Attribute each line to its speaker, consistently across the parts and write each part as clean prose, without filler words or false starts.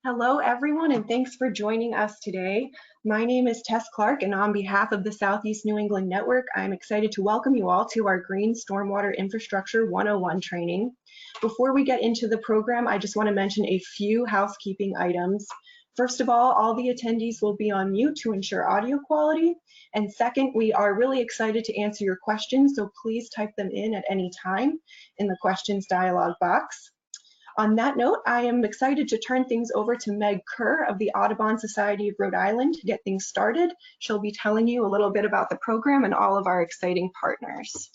Speaker 1: Hello, everyone, and thanks for joining us today. My name is Tess Clark, and on behalf of the Southeast New England Network, I'm excited to welcome you all to our Green Stormwater Infrastructure 101 training. Before we get into the program, I just want to mention a few housekeeping items. First of all the attendees will be on mute to ensure audio quality. And second, we are really excited to answer your questions, so please type them in at any time in the questions dialog box. On that note, I am excited to turn things over to Meg Kerr of the Audubon Society of Rhode Island to get things started. She'll be telling you a little bit about the program and all of our exciting partners.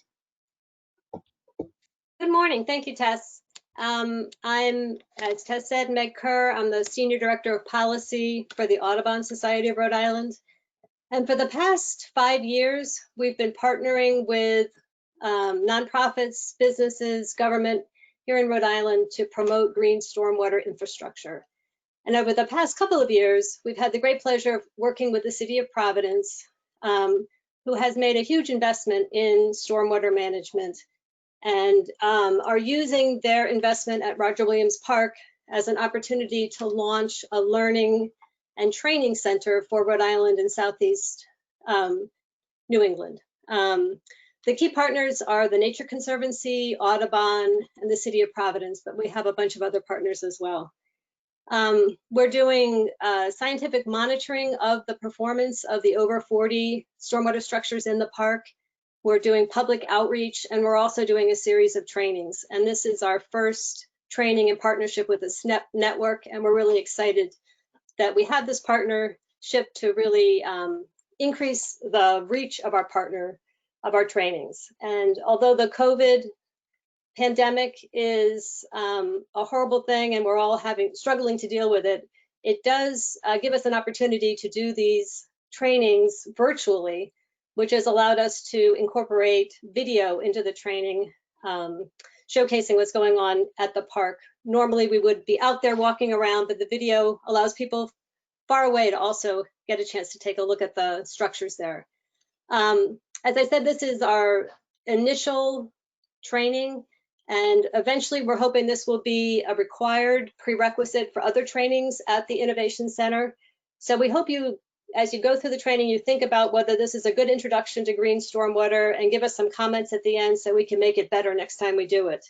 Speaker 2: Good morning. Thank you, Tess. I'm, as Tess said, Meg Kerr. I'm the Senior Director of Policy for the Audubon Society of Rhode Island. And for the past 5 years, we've been partnering with nonprofits, businesses, government here in Rhode Island to promote green stormwater infrastructure. And over the past couple of years, we've had the great pleasure of working with the City of Providence, who has made a huge investment in stormwater management and are using their investment at Roger Williams Park as an opportunity to launch a learning and training center for Rhode Island and Southeast New England. The key partners are the Nature Conservancy, Audubon, and the City of Providence, but we have a bunch of other partners as well. We're doing scientific monitoring of the performance of the over 40 stormwater structures in the park. We're doing public outreach, and we're also doing a series of trainings. And this is our first training in partnership with the SNEP network, and we're really excited that we have this partnership to really increase the reach of our trainings. And although the COVID pandemic is a horrible thing and we're all struggling to deal with it, it does give us an opportunity to do these trainings virtually, which has allowed us to incorporate video into the training, showcasing what's going on at the park. Normally we would be out there walking around, but the video allows people far away to also get a chance to take a look at the structures there. As I said, this is our initial training, and eventually we're hoping this will be a required prerequisite for other trainings at the Innovation Center. So we hope you, as you go through the training, you think about whether this is a good introduction to green stormwater and give us some comments at the end so we can make it better next time we do it.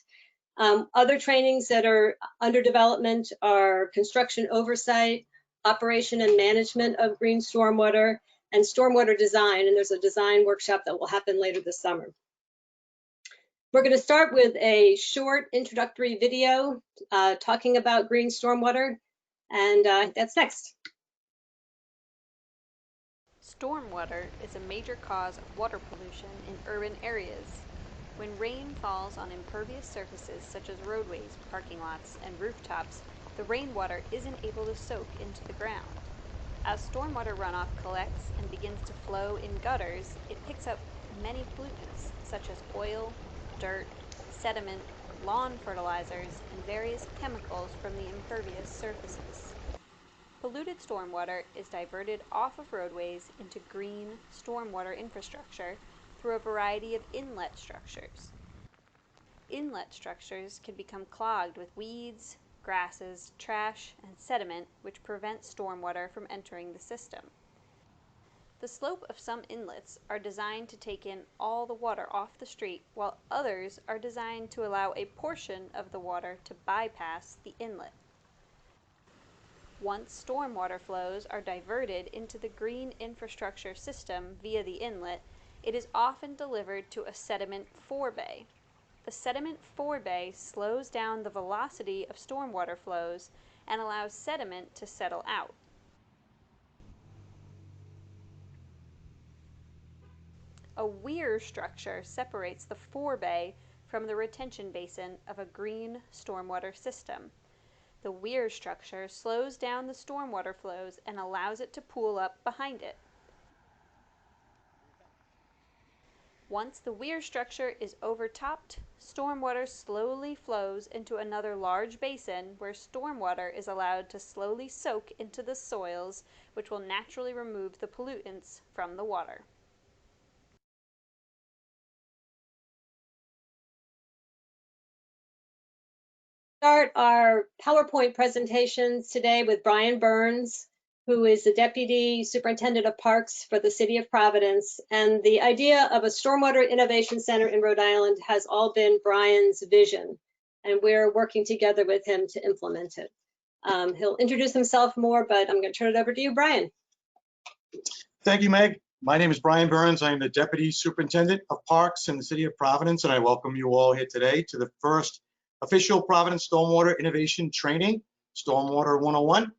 Speaker 2: Other trainings that are under development are construction oversight, operation and management of green stormwater, and stormwater design, and there's a design workshop that will happen later this summer. We're going to start with a short introductory video talking about green stormwater, and that's next.
Speaker 3: Stormwater is a major cause of water pollution in urban areas. When rain falls on impervious surfaces such as roadways, parking lots, and rooftops, the rainwater isn't able to soak into the ground. As stormwater runoff collects and begins to flow in gutters, it picks up many pollutants such as oil, dirt, sediment, lawn fertilizers, and various chemicals from the impervious surfaces. Polluted stormwater is diverted off of roadways into green stormwater infrastructure through a variety of inlet structures. Inlet structures can become clogged with weeds, grasses, trash, and sediment, which prevent stormwater from entering the system. The slope of some inlets are designed to take in all the water off the street, while others are designed to allow a portion of the water to bypass the inlet. Once stormwater flows are diverted into the green infrastructure system via the inlet, it is often delivered to a sediment forebay. The sediment forebay slows down the velocity of stormwater flows and allows sediment to settle out. A weir structure separates the forebay from the retention basin of a green stormwater system. The weir structure slows down the stormwater flows and allows it to pool up behind it. Once the weir structure is overtopped, stormwater slowly flows into another large basin where stormwater is allowed to slowly soak into the soils, which will naturally remove the pollutants from the water.
Speaker 2: start our PowerPoint presentations today with Brian Burns, who is the Deputy Superintendent of Parks for the City of Providence. And the idea of a Stormwater Innovation Center in Rhode Island has all been Brian's vision, and we're working together with him to implement it. He'll introduce himself more, but I'm going to turn it over to you, Brian.
Speaker 4: Thank you, Meg. My name is Brian Burns. I am the Deputy Superintendent of Parks in the City of Providence, and I welcome you all here today to the first official Providence Stormwater Innovation Training, Stormwater 101.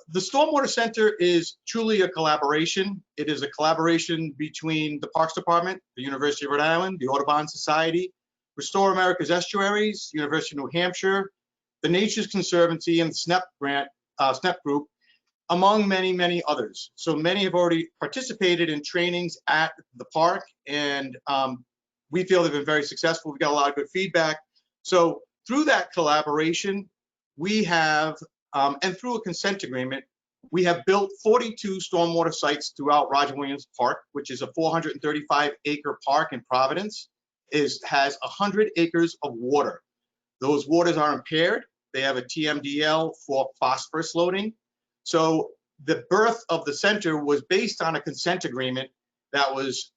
Speaker 4: The Stormwater Center is truly a collaboration. It is a collaboration between the Parks Department, the University of Rhode Island, the Audubon Society, Restore America's Estuaries, University of New Hampshire, the Nature's Conservancy, and the SNEP group, among many, many others. So many have already participated in trainings at the park, and we feel they've been very successful. We've got a lot of good feedback. So through that collaboration, we have, and through a consent agreement, we have built 42 stormwater sites throughout Roger Williams Park, which is a 435-acre park in Providence. Has 100 acres of water. Those waters are impaired. They have a TMDL for phosphorus loading. So the birth of the center was based on a consent agreement that was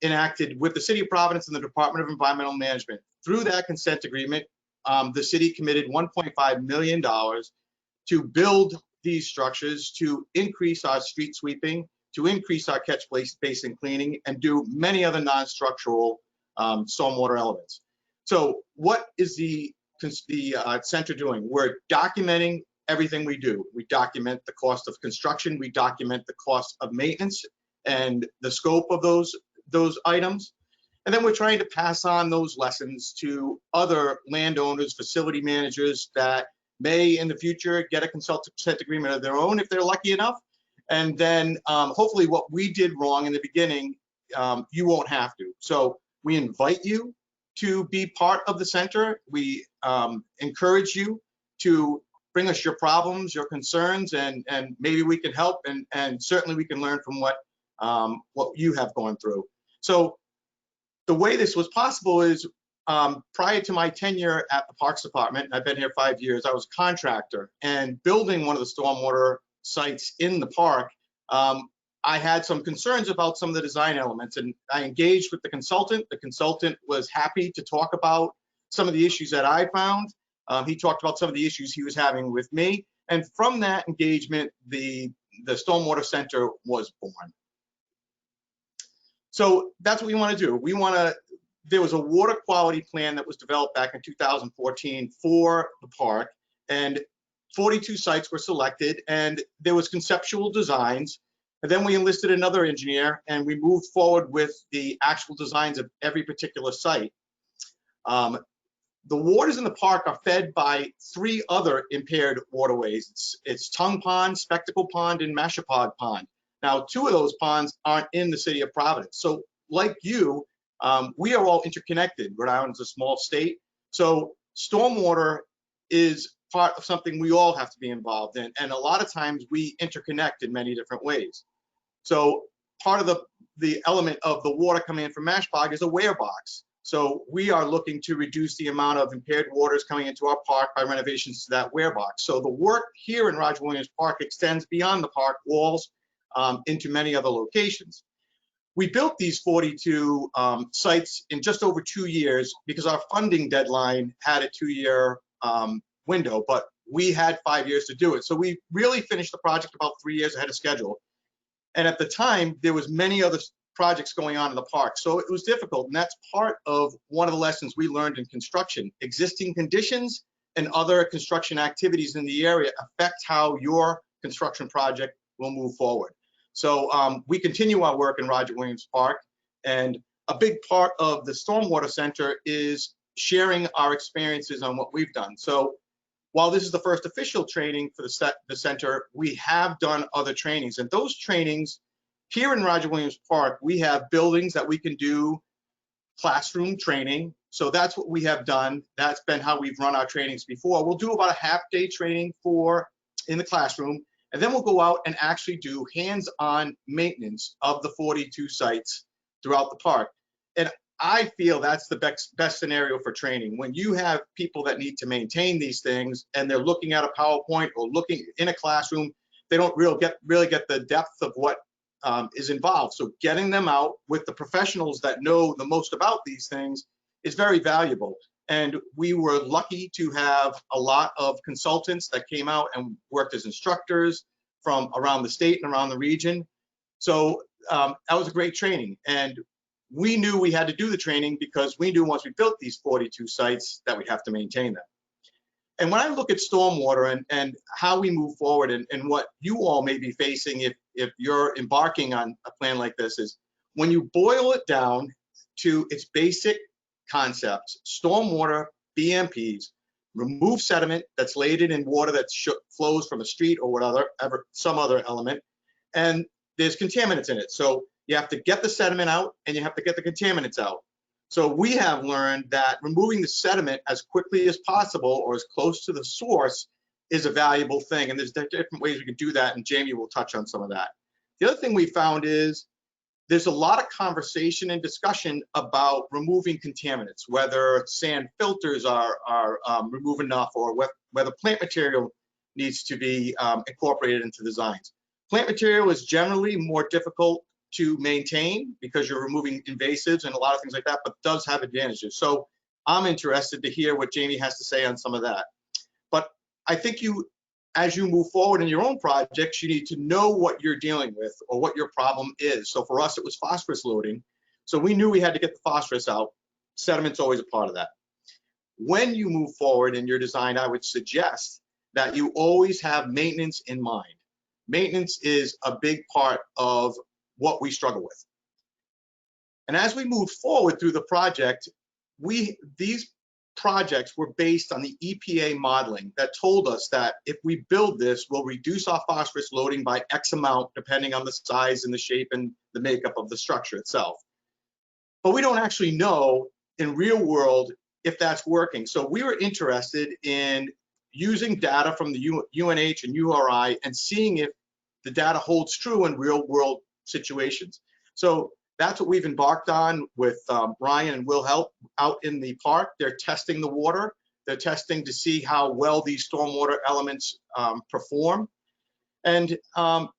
Speaker 4: enacted with the City of Providence and the Department of Environmental Management. Through that consent agreement, the city committed $1.5 million to build these structures, to increase our street sweeping, to increase our catch basin cleaning, and do many other non-structural stormwater elements. So what is the center doing? We're documenting everything we do. We document the cost of construction, we document the cost of maintenance and the scope of those items. And then we're trying to pass on those lessons to other landowners, facility managers that may in the future get a consent agreement of their own if they're lucky enough. And then hopefully what we did wrong in the beginning, you won't have to. So we invite you to be part of the center. We encourage you to bring us your problems, your concerns, and maybe we can help, and certainly we can learn from what you have gone through. So the way this was possible is prior to my tenure at the Parks Department, I've been here 5 years, I was a contractor, and building one of the stormwater sites in the park, I had some concerns about some of the design elements, and I engaged with the consultant. The consultant was happy to talk about some of the issues that I found. He talked about some of the issues he was having with me, and from that engagement, the Stormwater Center was born. So that's what we want to do. There was a water quality plan that was developed back in 2014 for the park, and 42 sites were selected, and there was conceptual designs. And then we enlisted another engineer, and we moved forward with the actual designs of every particular site. The waters in the park are fed by 3 other impaired waterways. It's Tongue Pond, Spectacle Pond, and Mashapog Pond. Now, 2 of those ponds aren't in the City of Providence. So like you, we are all interconnected. Rhode Island is a small state. So stormwater is part of something we all have to be involved in. And a lot of times we interconnect in many different ways. So part of the element of the water coming in from Mashpog is a wear box. So we are looking to reduce the amount of impaired waters coming into our park by renovations to that wear box. So the work here in Roger Williams Park extends beyond the park walls into many other locations. We built these 42 sites in just over 2 years because our funding deadline had a 2-year window, but we had 5 years to do it. So we really finished the project about 3 years ahead of schedule. And at the time, there was many other projects going on in the park. So it was difficult. And that's part of one of the lessons we learned in construction. Existing conditions and other construction activities in the area affect how your construction project will move forward. So we continue our work in Roger Williams Park. And a big part of the Stormwater Center is sharing our experiences on what we've done. So while this is the first official training for the center, we have done other trainings. And those trainings here in Roger Williams Park, we have buildings that we can do classroom training. So that's what we have done. That's been how we've run our trainings before. We'll do about a half-day training in the classroom, and then we'll go out and actually do hands-on maintenance of the 42 sites throughout the park. And I feel that's the best scenario for training. When you have people that need to maintain these things and they're looking at a PowerPoint or looking in a classroom, they don't really get the depth of what is involved. So getting them out with the professionals that know the most about these things is very valuable. And we were lucky to have a lot of consultants that came out and worked as instructors from around the state and around the region. So that was a great training. And we knew we had to do the training because we knew once we built these 42 sites that we'd have to maintain them. And when I look at stormwater and how we move forward and what you all may be facing if you're embarking on a plan like this is when you boil it down to its basic concepts, stormwater, BMPs, remove sediment that's laden in water that flows from a street or whatever, some other element, and there's contaminants in it. So you have to get the sediment out and you have to get the contaminants out. So we have learned that removing the sediment as quickly as possible or as close to the source is a valuable thing. And there's different ways we can do that, and Jamie will touch on some of that. The other thing we found is there's a lot of conversation and discussion about removing contaminants, whether sand filters are removed enough or whether plant material needs to be incorporated into designs. Plant material is generally more difficult to maintain because you're removing invasives and a lot of things like that, but does have advantages. So I'm interested to hear what Jamie has to say on some of that. But I think as you move forward in your own projects, you need to know what you're dealing with or what your problem is. So for us, it was phosphorus loading. So we knew we had to get the phosphorus out. Sediment's always a part of that. When you move forward in your design, I would suggest that you always have maintenance in mind. Maintenance is a big part of what we struggle with. And as we moved forward through the project, these projects were based on the EPA modeling that told us that if we build this, we'll reduce our phosphorus loading by X amount, depending on the size and the shape and the makeup of the structure itself. But we don't actually know in real world if that's working. So we were interested in using data from the UNH and URI and seeing if the data holds true in real world situations. So that's what we've embarked on with Brian and Will Help out in the park. They're testing the water. They're testing to see how well these stormwater elements perform. And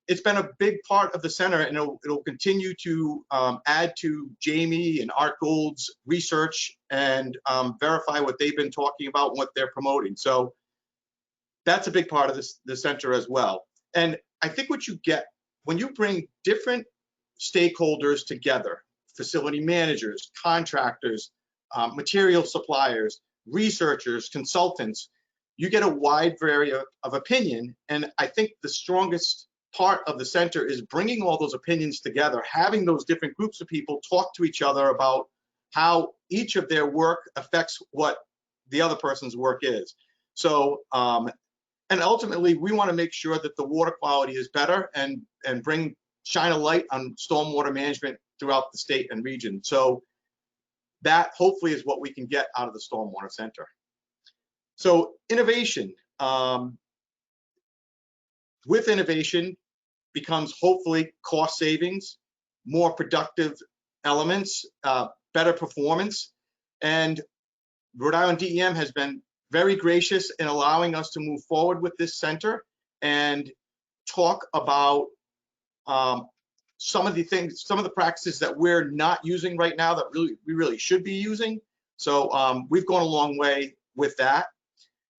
Speaker 4: it's been a big part of the center, and it'll continue to add to Jamie and Art Gould's research and verify what they've been talking about and what they're promoting. So that's a big part of the center as well. And I think what you get when you bring different stakeholders together, facility managers, contractors, material suppliers, researchers, consultants, you get a wide variety of opinion. And I think the strongest part of the center is bringing all those opinions together, having those different groups of people talk to each other about how each of their work affects what the other person's work is. So, and ultimately, we want to make sure that the water quality is better and shine a light on stormwater management throughout the state and region. So that hopefully is what we can get out of the Stormwater Center. So innovation. With innovation becomes hopefully cost savings, more productive elements, better performance. And Rhode Island DEM has been very gracious in allowing us to move forward with this center and talk about some of the practices that we're not using right now that we really should be using. So we've gone a long way with that.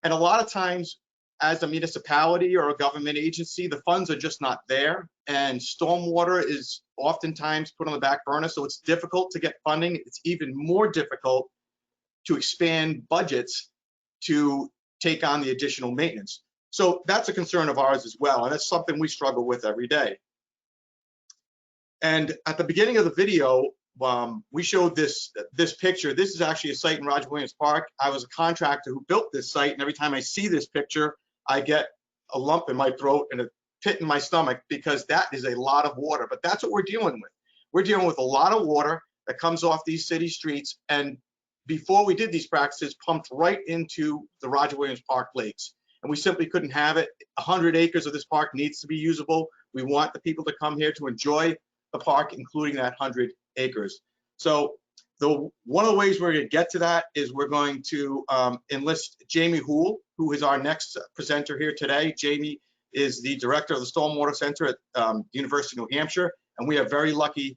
Speaker 4: And a lot of times as a municipality or a government agency, the funds are just not there. And stormwater is oftentimes put on the back burner. So it's difficult to get funding. It's even more difficult to expand budgets to take on the additional maintenance. So that's a concern of ours as well. And it's something we struggle with every day. And at the beginning of the video, we showed this picture. This is actually a site in Roger Williams Park. I was a contractor who built this site, and every time I see this picture, I get a lump in my throat and a pit in my stomach because that is a lot of water. But that's what we're dealing with. We're dealing with a lot of water that comes off these city streets, and before we did these practices, pumped right into the Roger Williams Park lakes. And we simply couldn't have it. 100 acres of this park needs to be usable. We want the people to come here to enjoy the park, including that 100 acres. So One of the ways we're going to get to that is we're going to enlist Jamie Houle, who is our next presenter here today. Jamie is the director of the Stormwater Center at the University of New Hampshire, and we are very lucky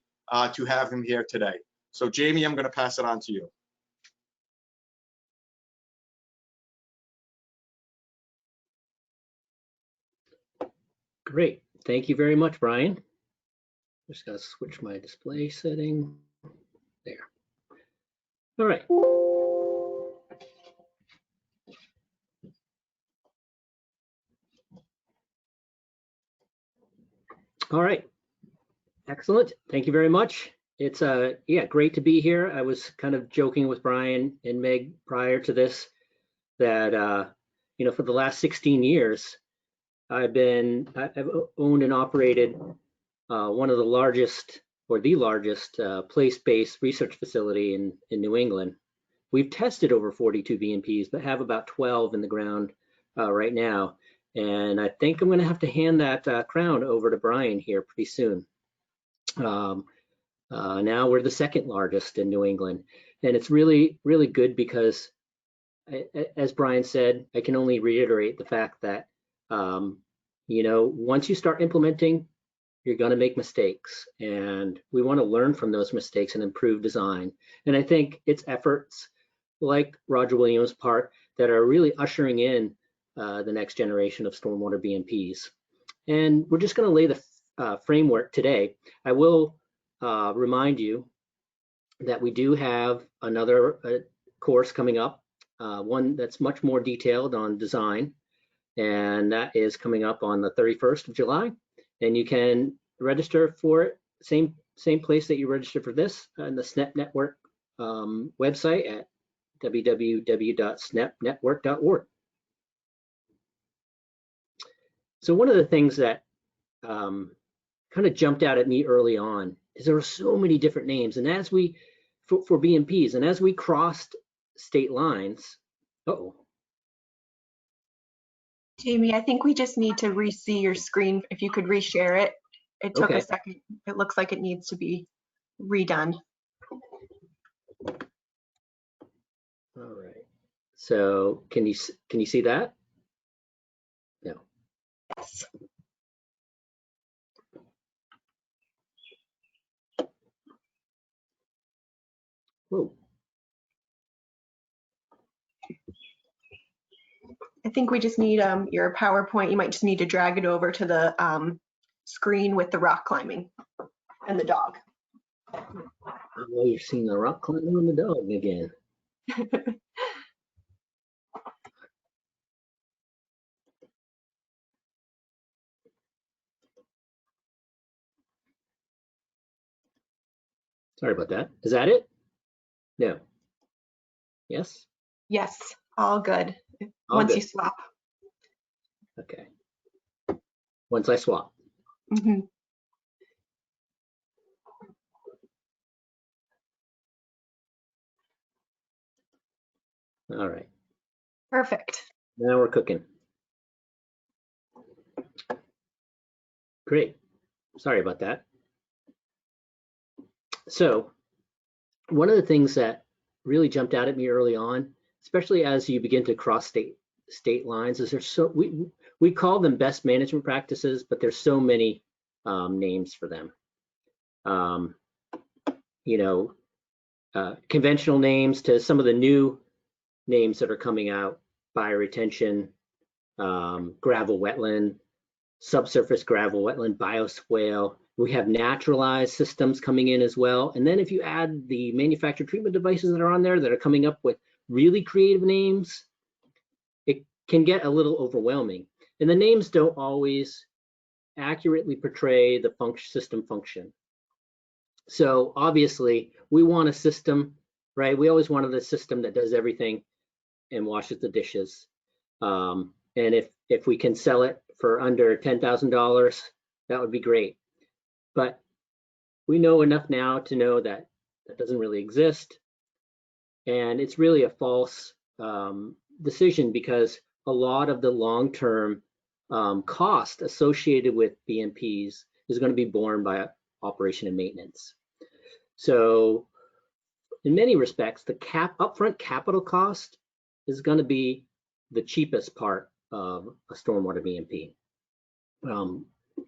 Speaker 4: to have him here today. So Jamie, I'm going to pass it on to you.
Speaker 5: Great. Thank you very much, Brian. Just got to switch my display setting. There. All right. All right. Excellent. Thank you very much. It's yeah, great to be here. I was kind of joking with Brian and Meg prior to this that you know, for the last 16 years, I've owned and operated one of the largest, or the largest, place-based research facility in New England. We've tested over 42 BMPs, but have about 12 in the ground right now. And I think I'm going to have to hand that crown over to Brian here pretty soon. Now we're the second largest in New England, and it's really, really good because, as Brian said, I can only reiterate the fact that you know, once you start implementing, you're going to make mistakes, and we want to learn from those mistakes and improve design. And I think it's efforts like Roger Williams Park that are really ushering in the next generation of stormwater BMPs. And we're just going to lay the framework today. I will remind you that we do have another course coming up, one that's much more detailed on design, and that is coming up on the 31st of July. And you can register for it, same place that you registered for this, on the SNEP Network website at www.snepnetwork.org. So one of the things that kind of jumped out at me early on is there were so many different names, and as we for BMPs, and as we crossed state lines,
Speaker 1: Jamie, I think we just need to re-see your screen. If you could reshare it. It took a second. It looks like it needs to be redone.
Speaker 5: All right. So can you see that? No.
Speaker 1: Yes.
Speaker 5: Whoa.
Speaker 1: I think we just need your PowerPoint. You might just need to drag it over to the screen with the rock climbing and the dog.
Speaker 5: Oh, you've seen the rock climbing and the dog again. Sorry about that. Is that it? No. Yes?
Speaker 1: Yes, all good.
Speaker 5: All
Speaker 1: Once
Speaker 5: good.
Speaker 1: you swap.
Speaker 5: Okay. Once I swap.
Speaker 1: Mm-hmm.
Speaker 5: All right.
Speaker 1: Perfect.
Speaker 5: Now we're cooking. Great. Sorry about that. So one of the things that really jumped out at me early on, especially as you begin to cross state lines, is there's so we call them best management practices, but there's so many names for them. You know, conventional names to some of the new names that are coming out: bioretention, gravel wetland, subsurface gravel wetland, bioswale. We have naturalized systems coming in as well. And then if you add the manufactured treatment devices that are on there that are coming up with really creative names, it can get a little overwhelming. And the names don't always accurately portray the system function. So obviously we want a system, right? We always wanted a system that does everything and washes the dishes. And if we can sell it for under $10,000, that would be great. But we know enough now to know that that doesn't really exist. And it's really a false decision, because a lot of the long-term cost associated with BMPs is going to be borne by operation and maintenance. So in many respects, the upfront capital cost is going to be the cheapest part of a stormwater BMP.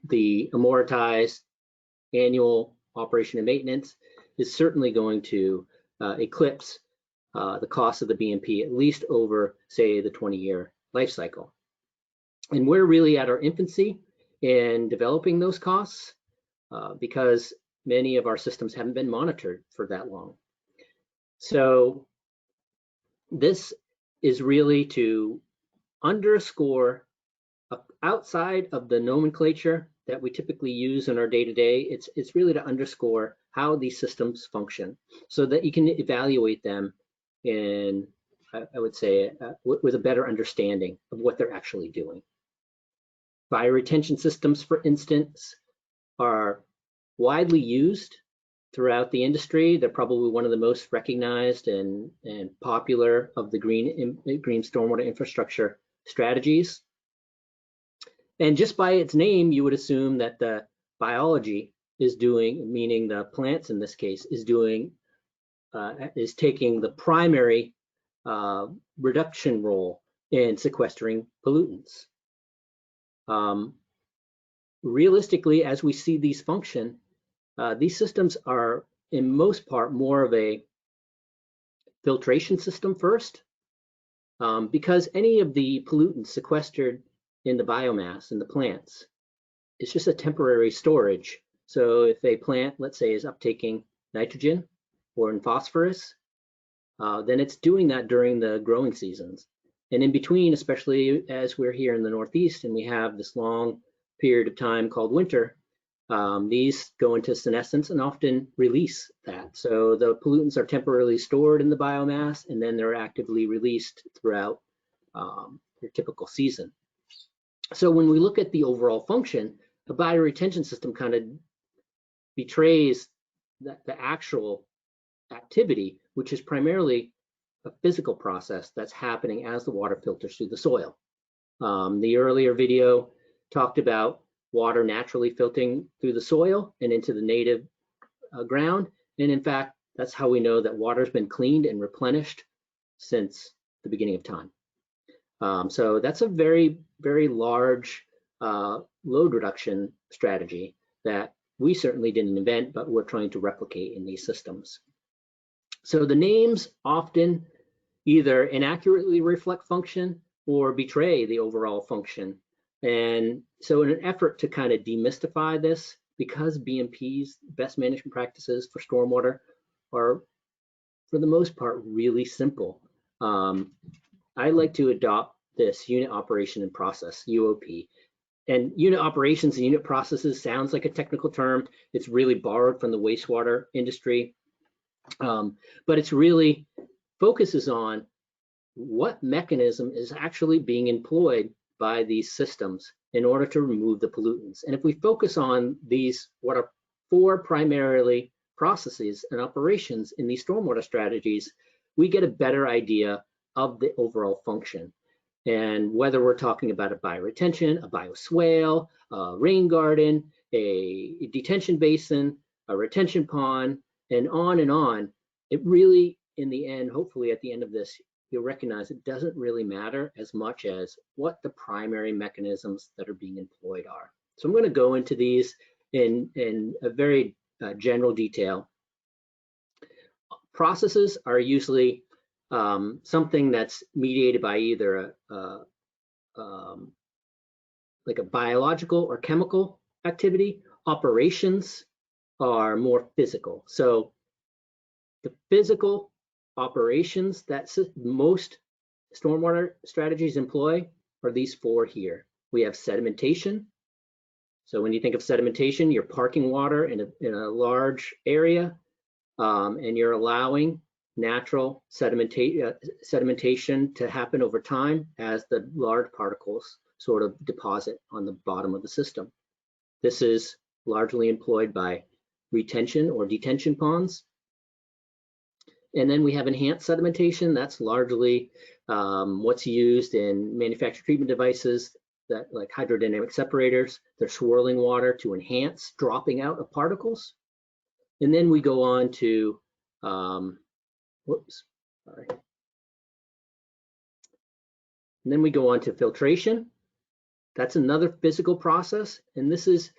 Speaker 5: The amortized annual operation and maintenance is certainly going to eclipse the cost of the BMP, at least over, say, the 20-year life cycle. And we're really at our infancy in developing those costs because many of our systems haven't been monitored for that long. So this is really to underscore, outside of the nomenclature that we typically use in our day-to-day, it's really to underscore how these systems function so that you can evaluate them in, I would say, with a better understanding of what they're actually doing. Bioretention systems, for instance, are widely used throughout the industry. They're probably one of the most recognized and popular of the green stormwater infrastructure strategies. And just by its name, you would assume that the biology is doing, meaning the plants in this case, is taking the primary reduction role in sequestering pollutants. Realistically, as we see these function, these systems are in most part more of a filtration system first, because any of the pollutants sequestered in the biomass in the plants, it's just a temporary storage. So if a plant, let's say, is uptaking nitrogen or in phosphorus, then it's doing that during the growing seasons. And in between, especially as we're here in the Northeast and we have this long period of time called winter, these go into senescence and often release that. So the pollutants are temporarily stored in the biomass and then they're actively released throughout your typical season. So when we look at the overall function, the bioretention system kind of betrays the actual activity, which is primarily a physical process that's happening as the water filters through the soil. The earlier video talked about water naturally filtering through the soil and into the native ground. And in fact, that's how we know that water's been cleaned and replenished since the beginning of time. So that's a very, very large load reduction strategy that we certainly didn't invent, but we're trying to replicate in these systems. So the names often either inaccurately reflect function or betray the overall function. And so in an effort to kind of demystify this, because BMP's best management practices for stormwater are, for the most part, really simple, I like to adopt this unit operation and process, UOP. And unit operations and unit processes sounds like a technical term. It's really borrowed from the wastewater industry. But it's really focuses on what mechanism is actually being employed by these systems in order to remove the pollutants. And if we focus on these, what are 4 primarily processes and operations in these stormwater strategies, we get a better idea of the overall function. And whether we're talking about a bioretention, a bioswale, a rain garden, a detention basin, a retention pond, and on, it really, in the end, hopefully at the end of this, you'll recognize it doesn't really matter as much as what the primary mechanisms that are being employed are. So I'm going to go into these in a very general detail. Processes are usually something that's mediated by either like a biological or chemical activity. Operations are more physical. So the physical operations that most stormwater strategies employ are these 4 here. We have sedimentation. So when you think of sedimentation, you're parking water in a large area, and you're allowing natural sedimentation to happen over time as the large particles sort of deposit on the bottom of the system. This is largely employed by retention or detention ponds. And then we have enhanced sedimentation. That's largely what's used in manufactured treatment devices that, like hydrodynamic separators. They're swirling water to enhance dropping out of particles. And then we go on to Whoops, sorry. And then we go on to filtration. That's another physical process. And this is,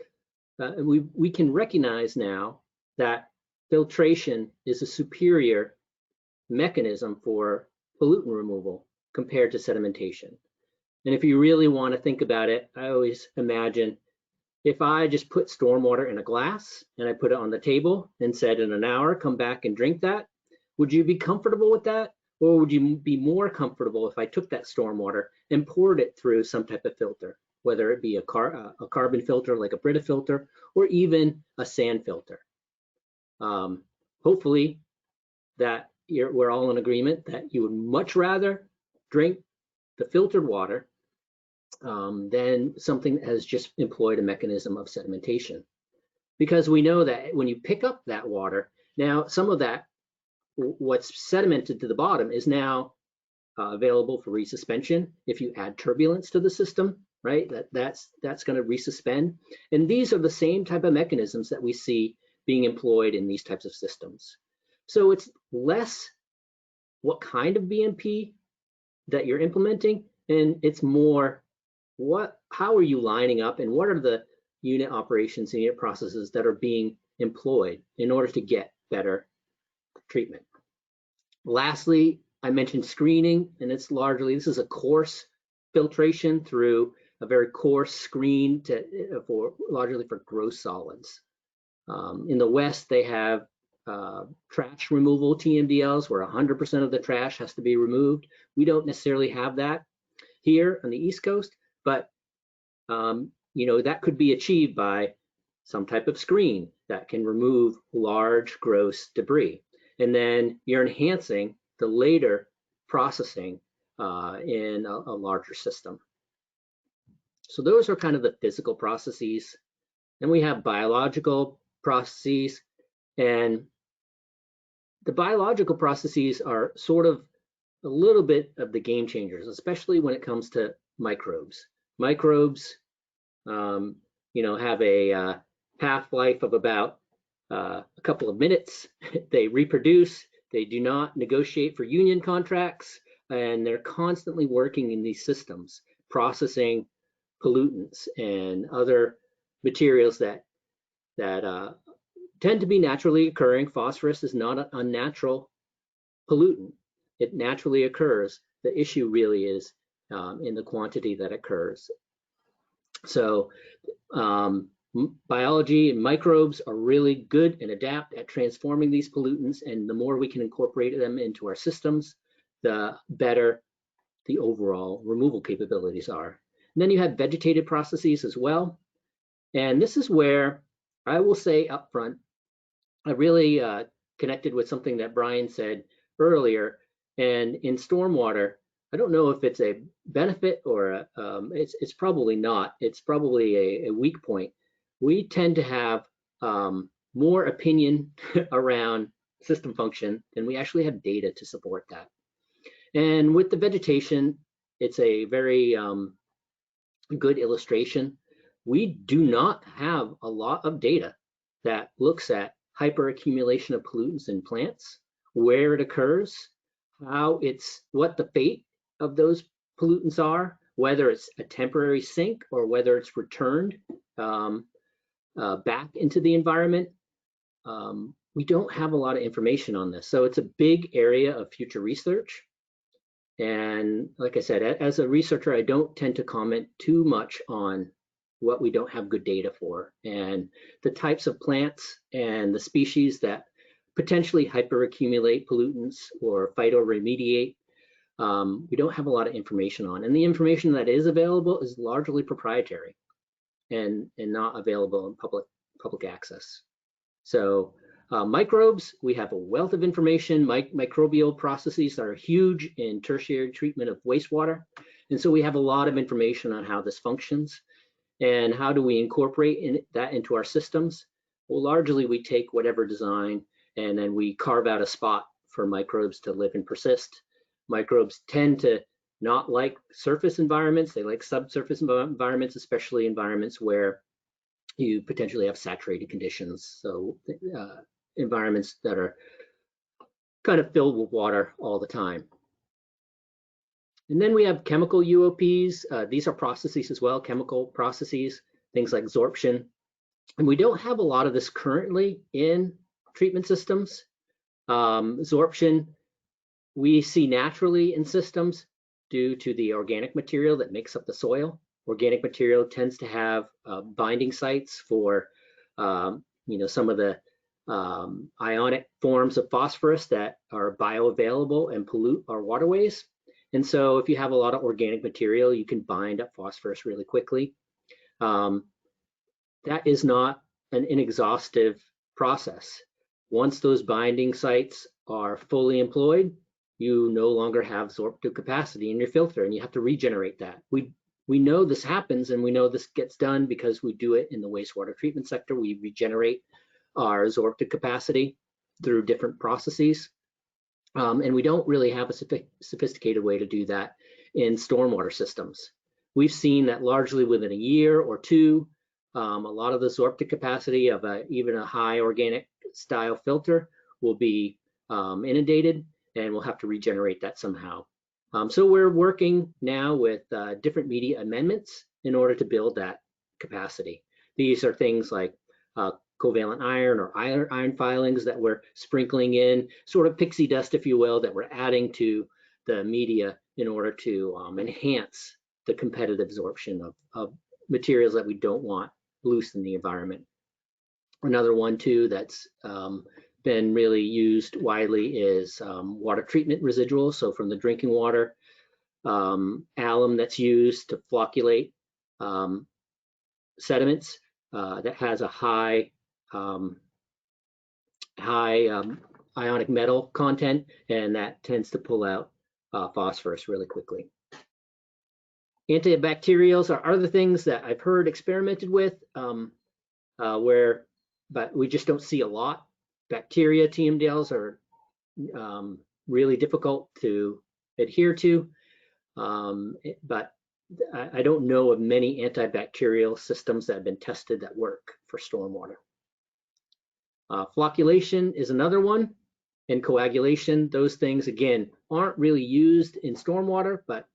Speaker 5: we can recognize now that filtration is a superior mechanism for pollutant removal compared to sedimentation. And if you really want to think about it, I always imagine if I just put stormwater in a glass and I put it on the table and said in an hour, come back and drink that, would you be comfortable with that? Or would you be more comfortable if I took that stormwater and poured it through some type of filter, whether it be a carbon filter like a Brita filter or even a sand filter? Hopefully that we're all in agreement that you would much rather drink the filtered water than something that has just employed a mechanism of sedimentation. Because we know that when you pick up that water, now some of that, what's sedimented to the bottom is now available for resuspension. If you add turbulence to the system, right, that's going to resuspend. And these are the same type of mechanisms that we see being employed in these types of systems. So it's less what kind of BMP that you're implementing, and it's more how are you lining up and what are the unit operations and unit processes that are being employed in order to get better treatment. Lastly, I mentioned screening, and it's largely, this is a coarse filtration through a very coarse screen largely for gross solids. In the West, they have trash removal TMDLs where 100% of the trash has to be removed. We don't necessarily have that here on the East Coast, but that could be achieved by some type of screen that can remove large gross debris. And then you're enhancing the later processing in a larger system. So those are kind of the physical processes. Then we have biological processes, and the biological processes are sort of a little bit of the game changers, especially when it comes to microbes. Microbes, have a half-life of about a couple of minutes. They reproduce, they do not negotiate for union contracts, and they're constantly working in these systems, processing pollutants and other materials that tend to be naturally occurring. Phosphorus is not an unnatural pollutant. It naturally occurs. The issue really is in the quantity that occurs. So biology and microbes are really good and adapt at transforming these pollutants, and the more we can incorporate them into our systems, the better the overall removal capabilities are. And then you have vegetative processes as well. And this is where I will say up front, I really connected with something that Brian said earlier. And in stormwater, I don't know if it's a benefit or it's probably not. It's probably a weak point. We tend to have more opinion around system function than we actually have data to support that. And with the vegetation, it's a very good illustration. We do not have a lot of data that looks at hyperaccumulation of pollutants in plants, where it occurs, what the fate of those pollutants are, whether it's a temporary sink or whether it's returned back into the environment. We don't have a lot of information on this. So it's a big area of future research. And like I said, as a researcher, I don't tend to comment too much on what we don't have good data for. And the types of plants and the species that potentially hyperaccumulate pollutants or phytoremediate, we don't have a lot of information on. And the information that is available is largely proprietary and not available in public access. So microbes, we have a wealth of information. Microbial processes are huge in tertiary treatment of wastewater. And so we have a lot of information on how this functions. And how do we incorporate that into our systems? Well, largely we take whatever design and then we carve out a spot for microbes to live and persist. Microbes tend to not like surface environments. They like subsurface environments, especially environments where you potentially have saturated conditions. So environments that are kind of filled with water all the time. And then we have chemical UOPs. These are processes as well, chemical processes, things like sorption. And we don't have a lot of this currently in treatment systems. Sorption we see naturally in systems due to the organic material that makes up the soil. Organic material tends to have binding sites for some of the ionic forms of phosphorus that are bioavailable and pollute our waterways. And so if you have a lot of organic material, you can bind up phosphorus really quickly. That is not an inexhaustive process. Once those binding sites are fully employed, you no longer have sorptive capacity in your filter, and you have to regenerate that. We know this happens, and we know this gets done because we do it in the wastewater treatment sector. We regenerate our sorptive capacity through different processes. And we don't really have a sophisticated way to do that in stormwater systems. We've seen that largely within a year or two, a lot of the sorptive capacity of even a high organic style filter will be inundated, and we'll have to regenerate that somehow. So we're working now with different media amendments in order to build that capacity. These are things like covalent iron or iron filings that we're sprinkling in, sort of pixie dust, if you will, that we're adding to the media in order to enhance the competitive absorption of materials that we don't want loose in the environment. Another one too that's been really used widely is water treatment residuals. So from the drinking water, alum that's used to flocculate sediments that has a high ionic metal content, and that tends to pull out phosphorus really quickly. Antibacterials are other things that I've heard experimented with, but we just don't see a lot. Bacteria TMDLs are really difficult to adhere to, but I don't know of many antibacterial systems that have been tested that work for stormwater. Flocculation is another one, and coagulation. Those things, again, aren't really used in stormwater, but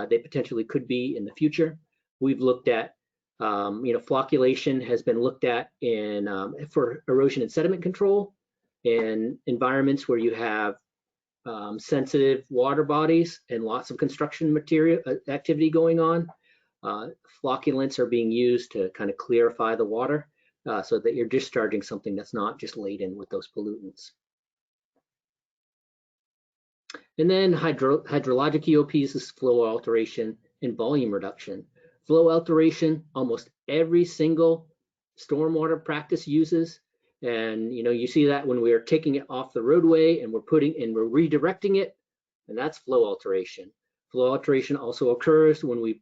Speaker 5: they potentially could be in the future. We've looked at, flocculation has been looked at in for erosion and sediment control in environments where you have sensitive water bodies and lots of construction material activity going on. Flocculants are being used to kind of clarify the water so that you're discharging something that's not just laden with those pollutants. And then hydrologic EOPs is flow alteration and volume reduction. Flow alteration, almost every single stormwater practice uses. And you see that when we are taking it off the roadway and we're redirecting it, and that's flow alteration. Flow alteration also occurs when we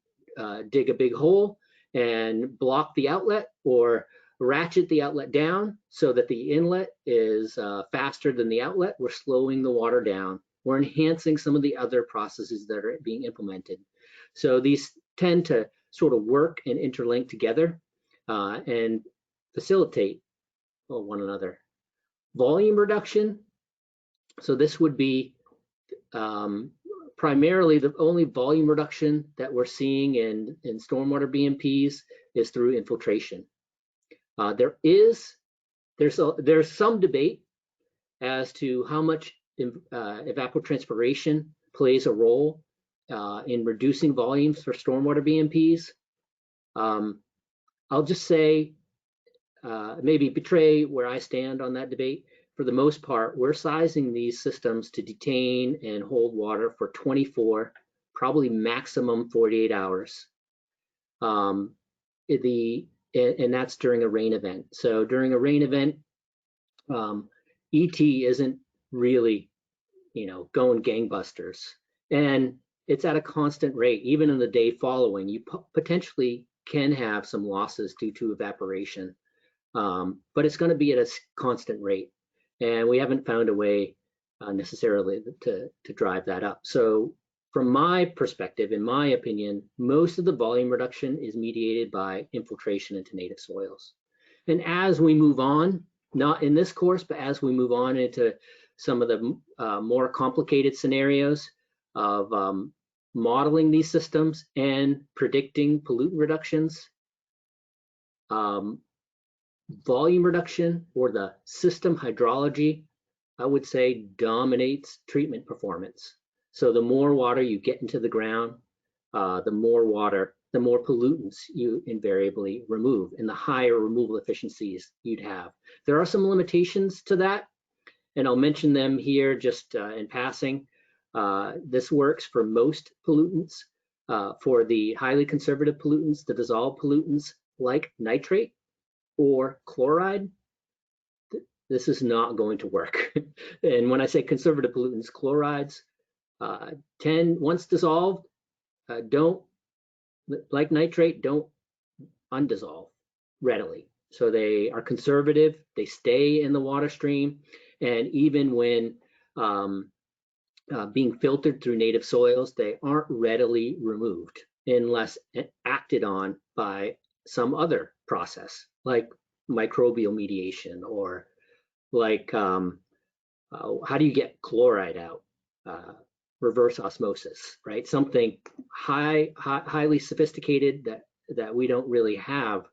Speaker 5: dig a big hole and block the outlet or ratchet the outlet down so that the inlet is faster than the outlet. We're slowing the water down. We're enhancing some of the other processes that are being implemented. So these tend to sort of work and interlink together and facilitate one another. Volume reduction. So this would be primarily the only volume reduction that we're seeing in stormwater BMPs is through infiltration. There's some debate as to how much evapotranspiration plays a role in reducing volumes for stormwater BMPs. I'll just say, maybe betray where I stand on that debate. For the most part, we're sizing these systems to detain and hold water for 24, probably maximum 48 hours. And that's during a rain event. So during a rain event, ET isn't really, going gangbusters. And it's at a constant rate. Even in the day following, you potentially can have some losses due to evaporation. But it's going to be at a constant rate. And we haven't found a way necessarily to drive that up. So from my perspective, in my opinion, most of the volume reduction is mediated by infiltration into native soils. And as we move on, not in this course, but as we move on into some of the more complicated scenarios of modeling these systems and predicting pollutant reductions. Volume reduction, or the system hydrology, I would say dominates treatment performance. So the more water you get into the ground, the more pollutants you invariably remove, and the higher removal efficiencies you'd have. There are some limitations to that, and I'll mention them here just in passing. This works for most pollutants. For the highly conservative pollutants, the dissolved pollutants like nitrate or chloride, this is not going to work. And when I say conservative pollutants, chlorides, once dissolved, don't, like nitrate, don't undissolve readily. So they are conservative, they stay in the water stream, and even when being filtered through native soils, they aren't readily removed unless acted on by some other process, like microbial mediation, or like how do you get chloride out? Reverse osmosis, right? Something highly sophisticated that we don't really have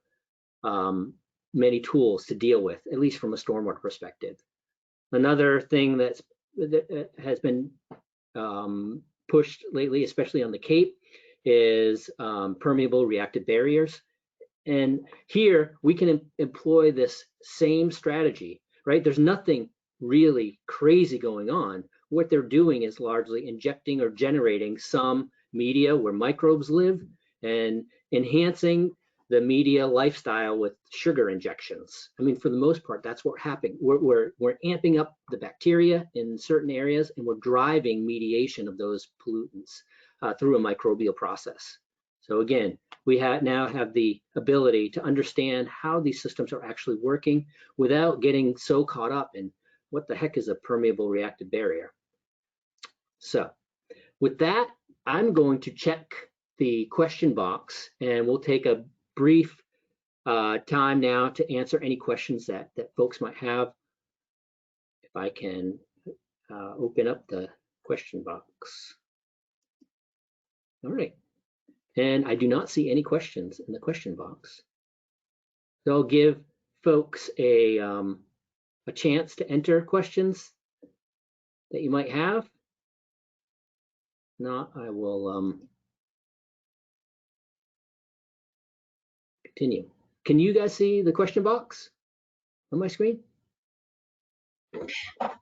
Speaker 5: many tools to deal with, at least from a stormwater perspective. Another thing that has been pushed lately, especially on the Cape, is permeable reactive barriers. And here we can employ this same strategy, right? There's nothing really crazy going on. What they're doing is largely injecting or generating some media where microbes live and enhancing the media lifestyle with sugar injections. I mean, for the most part, that's what's happening. We're amping up the bacteria in certain areas, and we're driving mediation of those pollutants through a microbial process. So again, we now have the ability to understand how these systems are actually working without getting so caught up in what the heck is a permeable reactive barrier. So with that, I'm going to check the question box, and we'll take a brief time now to answer any questions that folks might have. If I can open up the question box. All right. And I do not see any questions in the question box. So I'll give folks a chance to enter questions that you might have. If not, I will continue. Can you guys see the question box on my screen?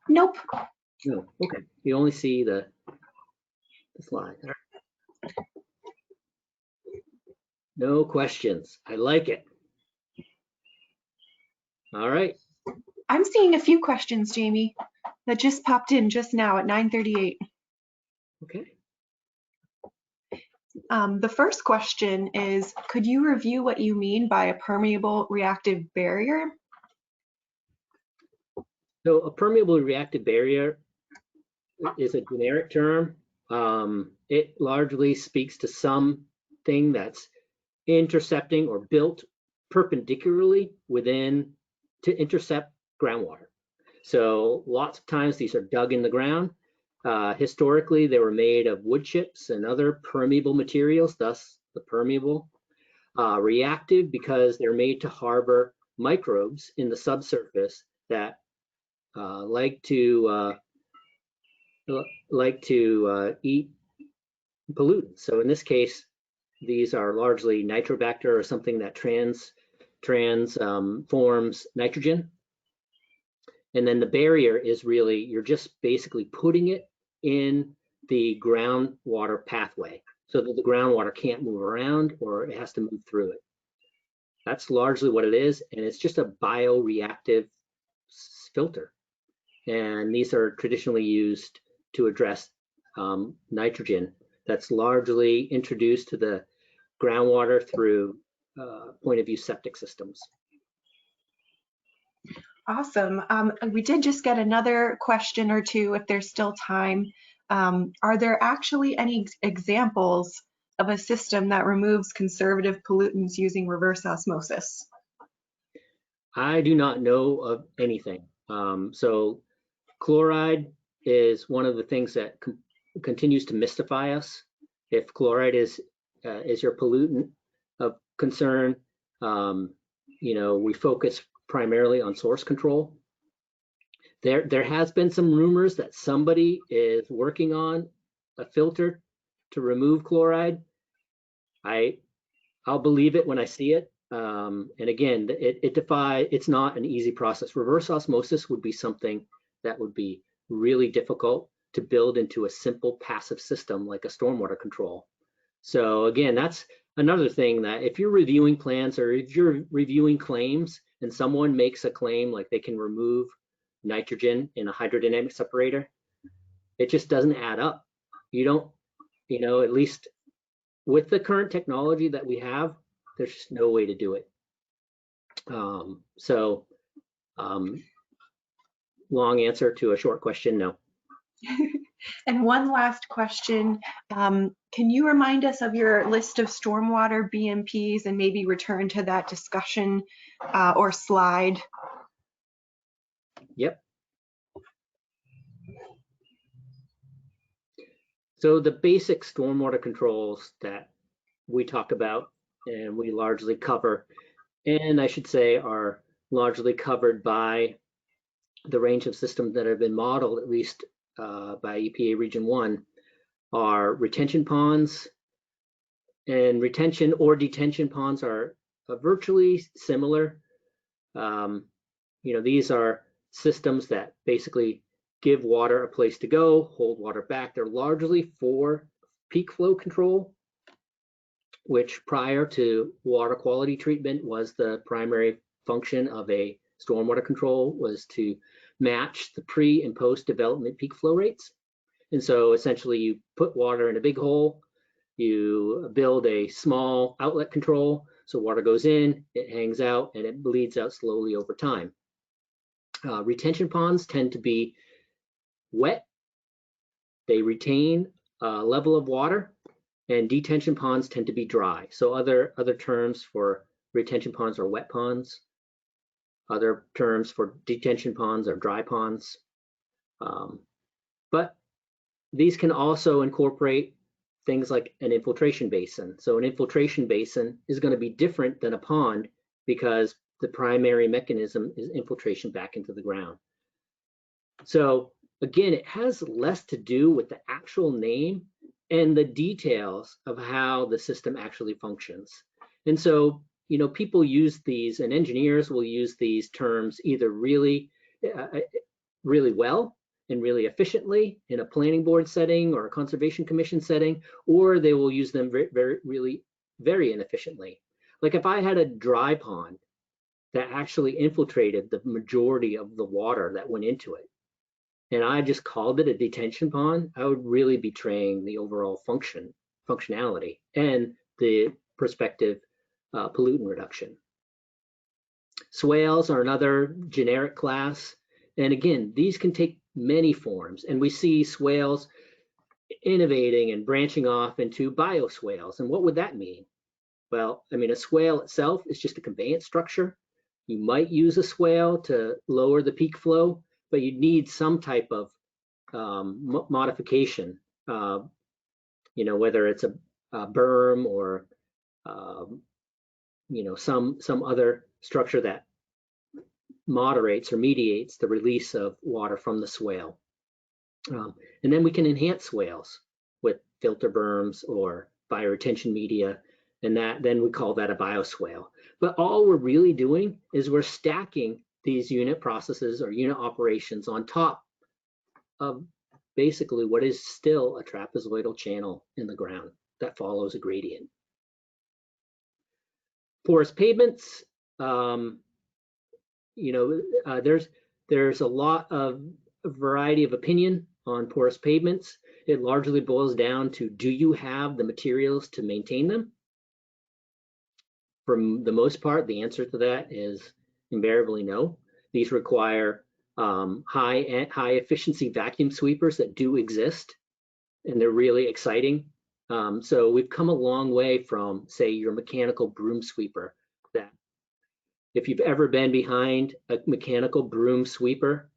Speaker 1: Nope.
Speaker 5: No, okay. You only see the slide. No questions. I like it. All right.
Speaker 1: I'm seeing a few questions, Jamie, that just popped in just now at 9:38.
Speaker 5: Okay.
Speaker 1: The first question is, could you review what you mean by a permeable reactive barrier?
Speaker 5: So a permeable reactive barrier is a generic term. It largely speaks to something that's intercepting or built perpendicularly to intercept groundwater. So lots of times these are dug in the ground. Historically, they were made of wood chips and other permeable materials, thus the permeable. Reactive because they're made to harbor microbes in the subsurface that like to eat pollutants. So in this case, these are largely nitrobacter, or something that transforms nitrogen. And then the barrier is really, you're just basically putting it in the groundwater pathway so that the groundwater can't move around, or it has to move through it. That's largely what it is, and it's just a bioreactive filter. And these are traditionally used to address nitrogen that's largely introduced to the groundwater through point of view septic systems.
Speaker 1: Awesome. We did just get another question or two, if there's still time. Are there actually any examples of a system that removes conservative pollutants using reverse osmosis?
Speaker 5: I do not know of anything. So Chloride is one of the things that continues to mystify us. If chloride is your pollutant of concern, we focus primarily on source control. There has been some rumors that somebody is working on a filter to remove chloride. I'll believe it when I see it. And again, it's not an easy process. Reverse osmosis would be something that would be really difficult to build into a simple passive system like a stormwater control. So again, that's another thing, that if you're reviewing plans or if you're reviewing claims and someone makes a claim like they can remove nitrogen in a hydrodynamic separator, it just doesn't add up. You don't, at least with the current technology that we have, there's just no way to do it. Long answer to a short question, no.
Speaker 1: And one last question. Can you remind us of your list of stormwater BMPs and maybe return to that discussion or slide?
Speaker 5: Yep. So the basic stormwater controls that we talk about and we largely cover, and I should say are largely covered by the range of systems that have been modeled, at least by EPA Region 1, are retention ponds. And retention or detention ponds are virtually similar. These are systems that basically give water a place to go, hold water back. They're largely for peak flow control, which prior to water quality treatment was the primary function of a stormwater control, was to match the pre and post development peak flow rates. And so essentially you put water in a big hole, you build a small outlet control, so water goes in, it hangs out, and it bleeds out slowly over time. Retention ponds tend to be wet, they retain a level of water, and detention ponds tend to be dry. So other terms for retention ponds are wet ponds. Other terms for detention ponds are dry ponds. But these can also incorporate things like an infiltration basin. So an infiltration basin is going to be different than a pond because the primary mechanism is infiltration back into the ground. So again, it has less to do with the actual name and the details of how the system actually functions. And so, people use these, and engineers will use these terms either really well and really efficiently in a planning board setting or a conservation commission setting, or they will use them very inefficiently. Like if I had a dry pond that actually infiltrated the majority of the water that went into it, and I just called it a detention pond, I would really be betraying the overall functionality and the prospective pollutant reduction. Swales are another generic class. And again, these can take many forms. And we see swales innovating and branching off into bioswales. And what would that mean? Well, a swale itself is just a conveyance structure. You might use a swale to lower the peak flow, but you need some type of modification, whether it's a berm or some other structure that moderates or mediates the release of water from the swale. And then we can enhance swales with filter berms or bioretention media, and then we call that a bioswale. But all we're really doing is we're stacking these unit processes or unit operations on top of basically what is still a trapezoidal channel in the ground that follows a gradient. Porous pavements, there's a lot of variety of opinion on porous pavements. It largely boils down to, do you have the materials to maintain them? For the most part, the answer to that is invariably no. These require high efficiency vacuum sweepers that do exist, and they're really exciting. So we've come a long way from, say, your mechanical broom sweeper. That if you've ever been behind a mechanical broom sweeper,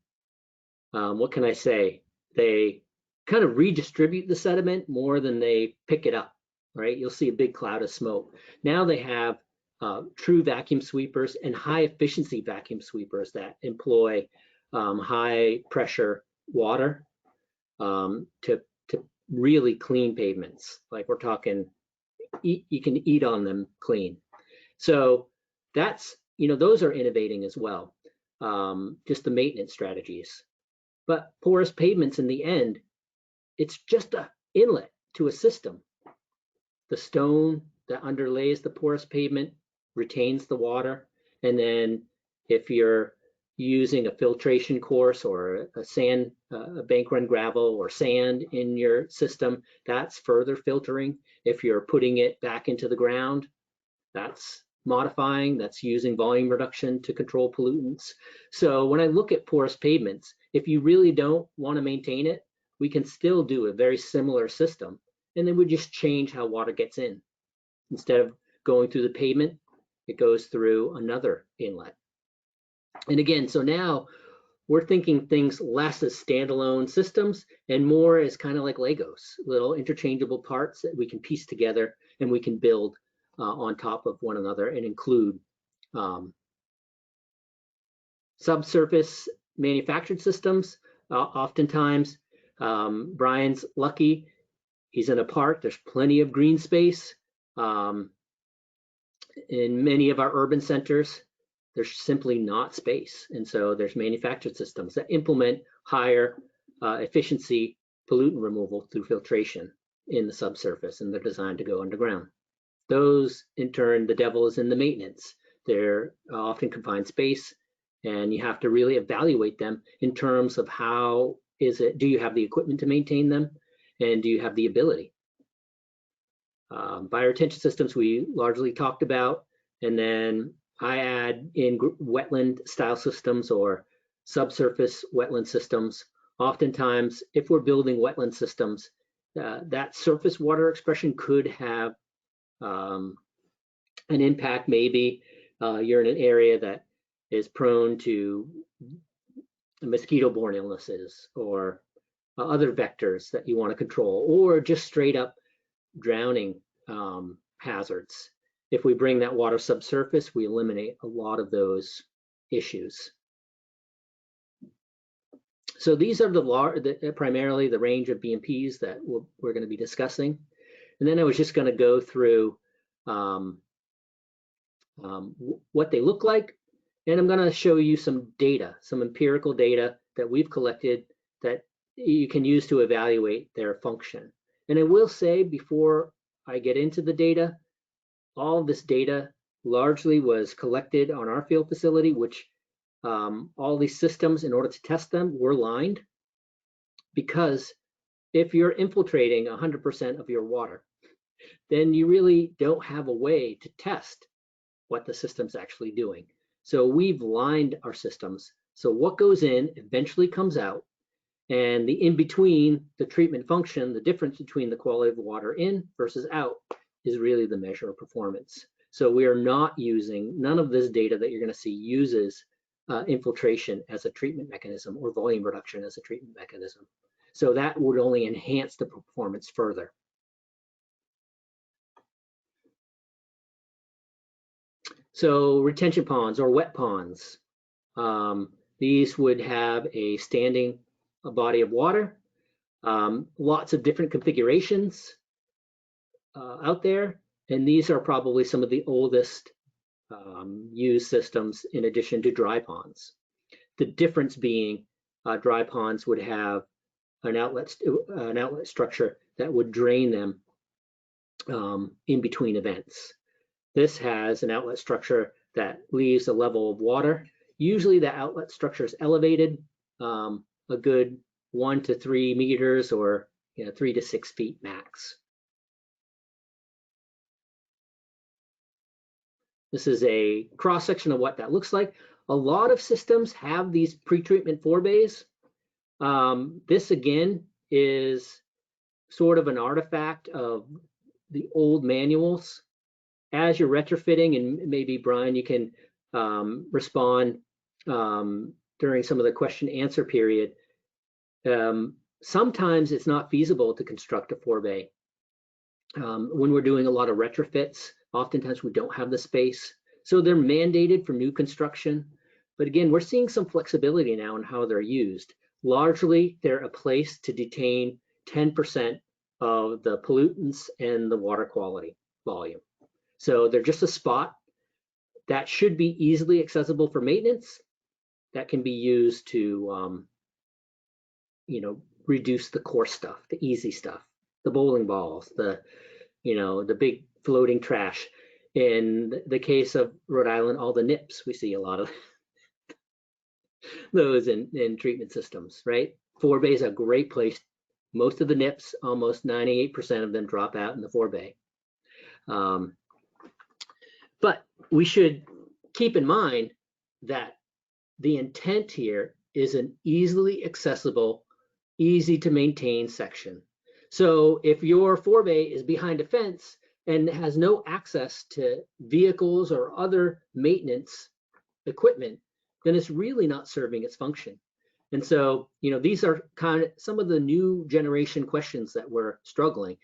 Speaker 5: what can I say? They kind of redistribute the sediment more than they pick it up, right? You'll see a big cloud of smoke. Now they have true vacuum sweepers and high efficiency vacuum sweepers that employ high pressure water to really clean pavements. Like we're talking, you can eat on them clean. So that's, those are innovating as well. Just the maintenance strategies. But porous pavements in the end, it's just an inlet to a system. The stone that underlays the porous pavement retains the water. And then if you're using a filtration course or a sand, a bank run gravel or sand in your system, that's further filtering. If you're putting it back into the ground, that's modifying, that's using volume reduction to control pollutants. So when I look at porous pavements, if you really don't want to maintain it, we can still do a very similar system, and then we just change how water gets in. Instead of going through the pavement, it goes through another inlet. And again, so now we're thinking things less as standalone systems and more as kind of like Legos, little interchangeable parts that we can piece together and we can build on top of one another and include subsurface manufactured systems. Oftentimes, Brian's lucky, he's in a park, there's plenty of green space. In many of our urban centers, there's simply not space. And so there's manufactured systems that implement higher efficiency pollutant removal through filtration in the subsurface, and they're designed to go underground. Those, in turn, the devil is in the maintenance. They're often confined space, and you have to really evaluate them in terms of how is it, do you have the equipment to maintain them, and do you have the ability? Bioretention systems we largely talked about, and then I add in wetland style systems or subsurface wetland systems. Oftentimes, if we're building wetland systems, that surface water expression could have an impact. Maybe you're in an area that is prone to mosquito-borne illnesses or other vectors that you want to control, or just straight up drowning hazards. If we bring that water subsurface, we eliminate a lot of those issues. So these are primarily the range of BMPs that we're going to be discussing. And then I was just going to go through what they look like. And I'm going to show you some data, some empirical data that we've collected that you can use to evaluate their function. And I will say before I get into the data, all of this data largely was collected on our field facility, which all these systems, in order to test them, were lined. Because if you're infiltrating 100% of your water, then you really don't have a way to test what the system's actually doing. So we've lined our systems. So what goes in eventually comes out, and the in-between, the treatment function, the difference between the quality of water in versus out is really the measure of performance. So we are not using, none of this data that you're going to see uses infiltration as a treatment mechanism or volume reduction as a treatment mechanism. So that would only enhance the performance further. So retention ponds or wet ponds, these would have a standing body of water, lots of different configurations out there, and these are probably some of the oldest used systems in addition to dry ponds. The difference being dry ponds would have an outlet structure that would drain them in between events. This has an outlet structure that leaves a level of water. Usually the outlet structure is elevated a good 1 to 3 meters or 3 to 6 feet max. This is a cross section of what that looks like. A lot of systems have these pre-treatment forebays. This again is sort of an artifact of the old manuals. As you're retrofitting, and maybe Brian, you can respond during some of the question answer period, Sometimes it's not feasible to construct a forebay. When we're doing a lot of retrofits, oftentimes we don't have the space. So they're mandated for new construction. But again, we're seeing some flexibility now in how they're used. Largely, they're a place to detain 10% of the pollutants and the water quality volume. So they're just a spot that should be easily accessible for maintenance, that can be used to, reduce the coarse stuff, the easy stuff, the bowling balls, the big floating trash. In the case of Rhode Island, all the nips, we see a lot of those in treatment systems, right? Forebay is a great place. Most of the nips, almost 98% of them drop out in the forebay. But we should keep in mind that the intent here is an easily accessible, easy to maintain section. So if your forebay is behind a fence and has no access to vehicles or other maintenance equipment, then it's really not serving its function. And so, these are kind of some of the new generation questions that we're struggling.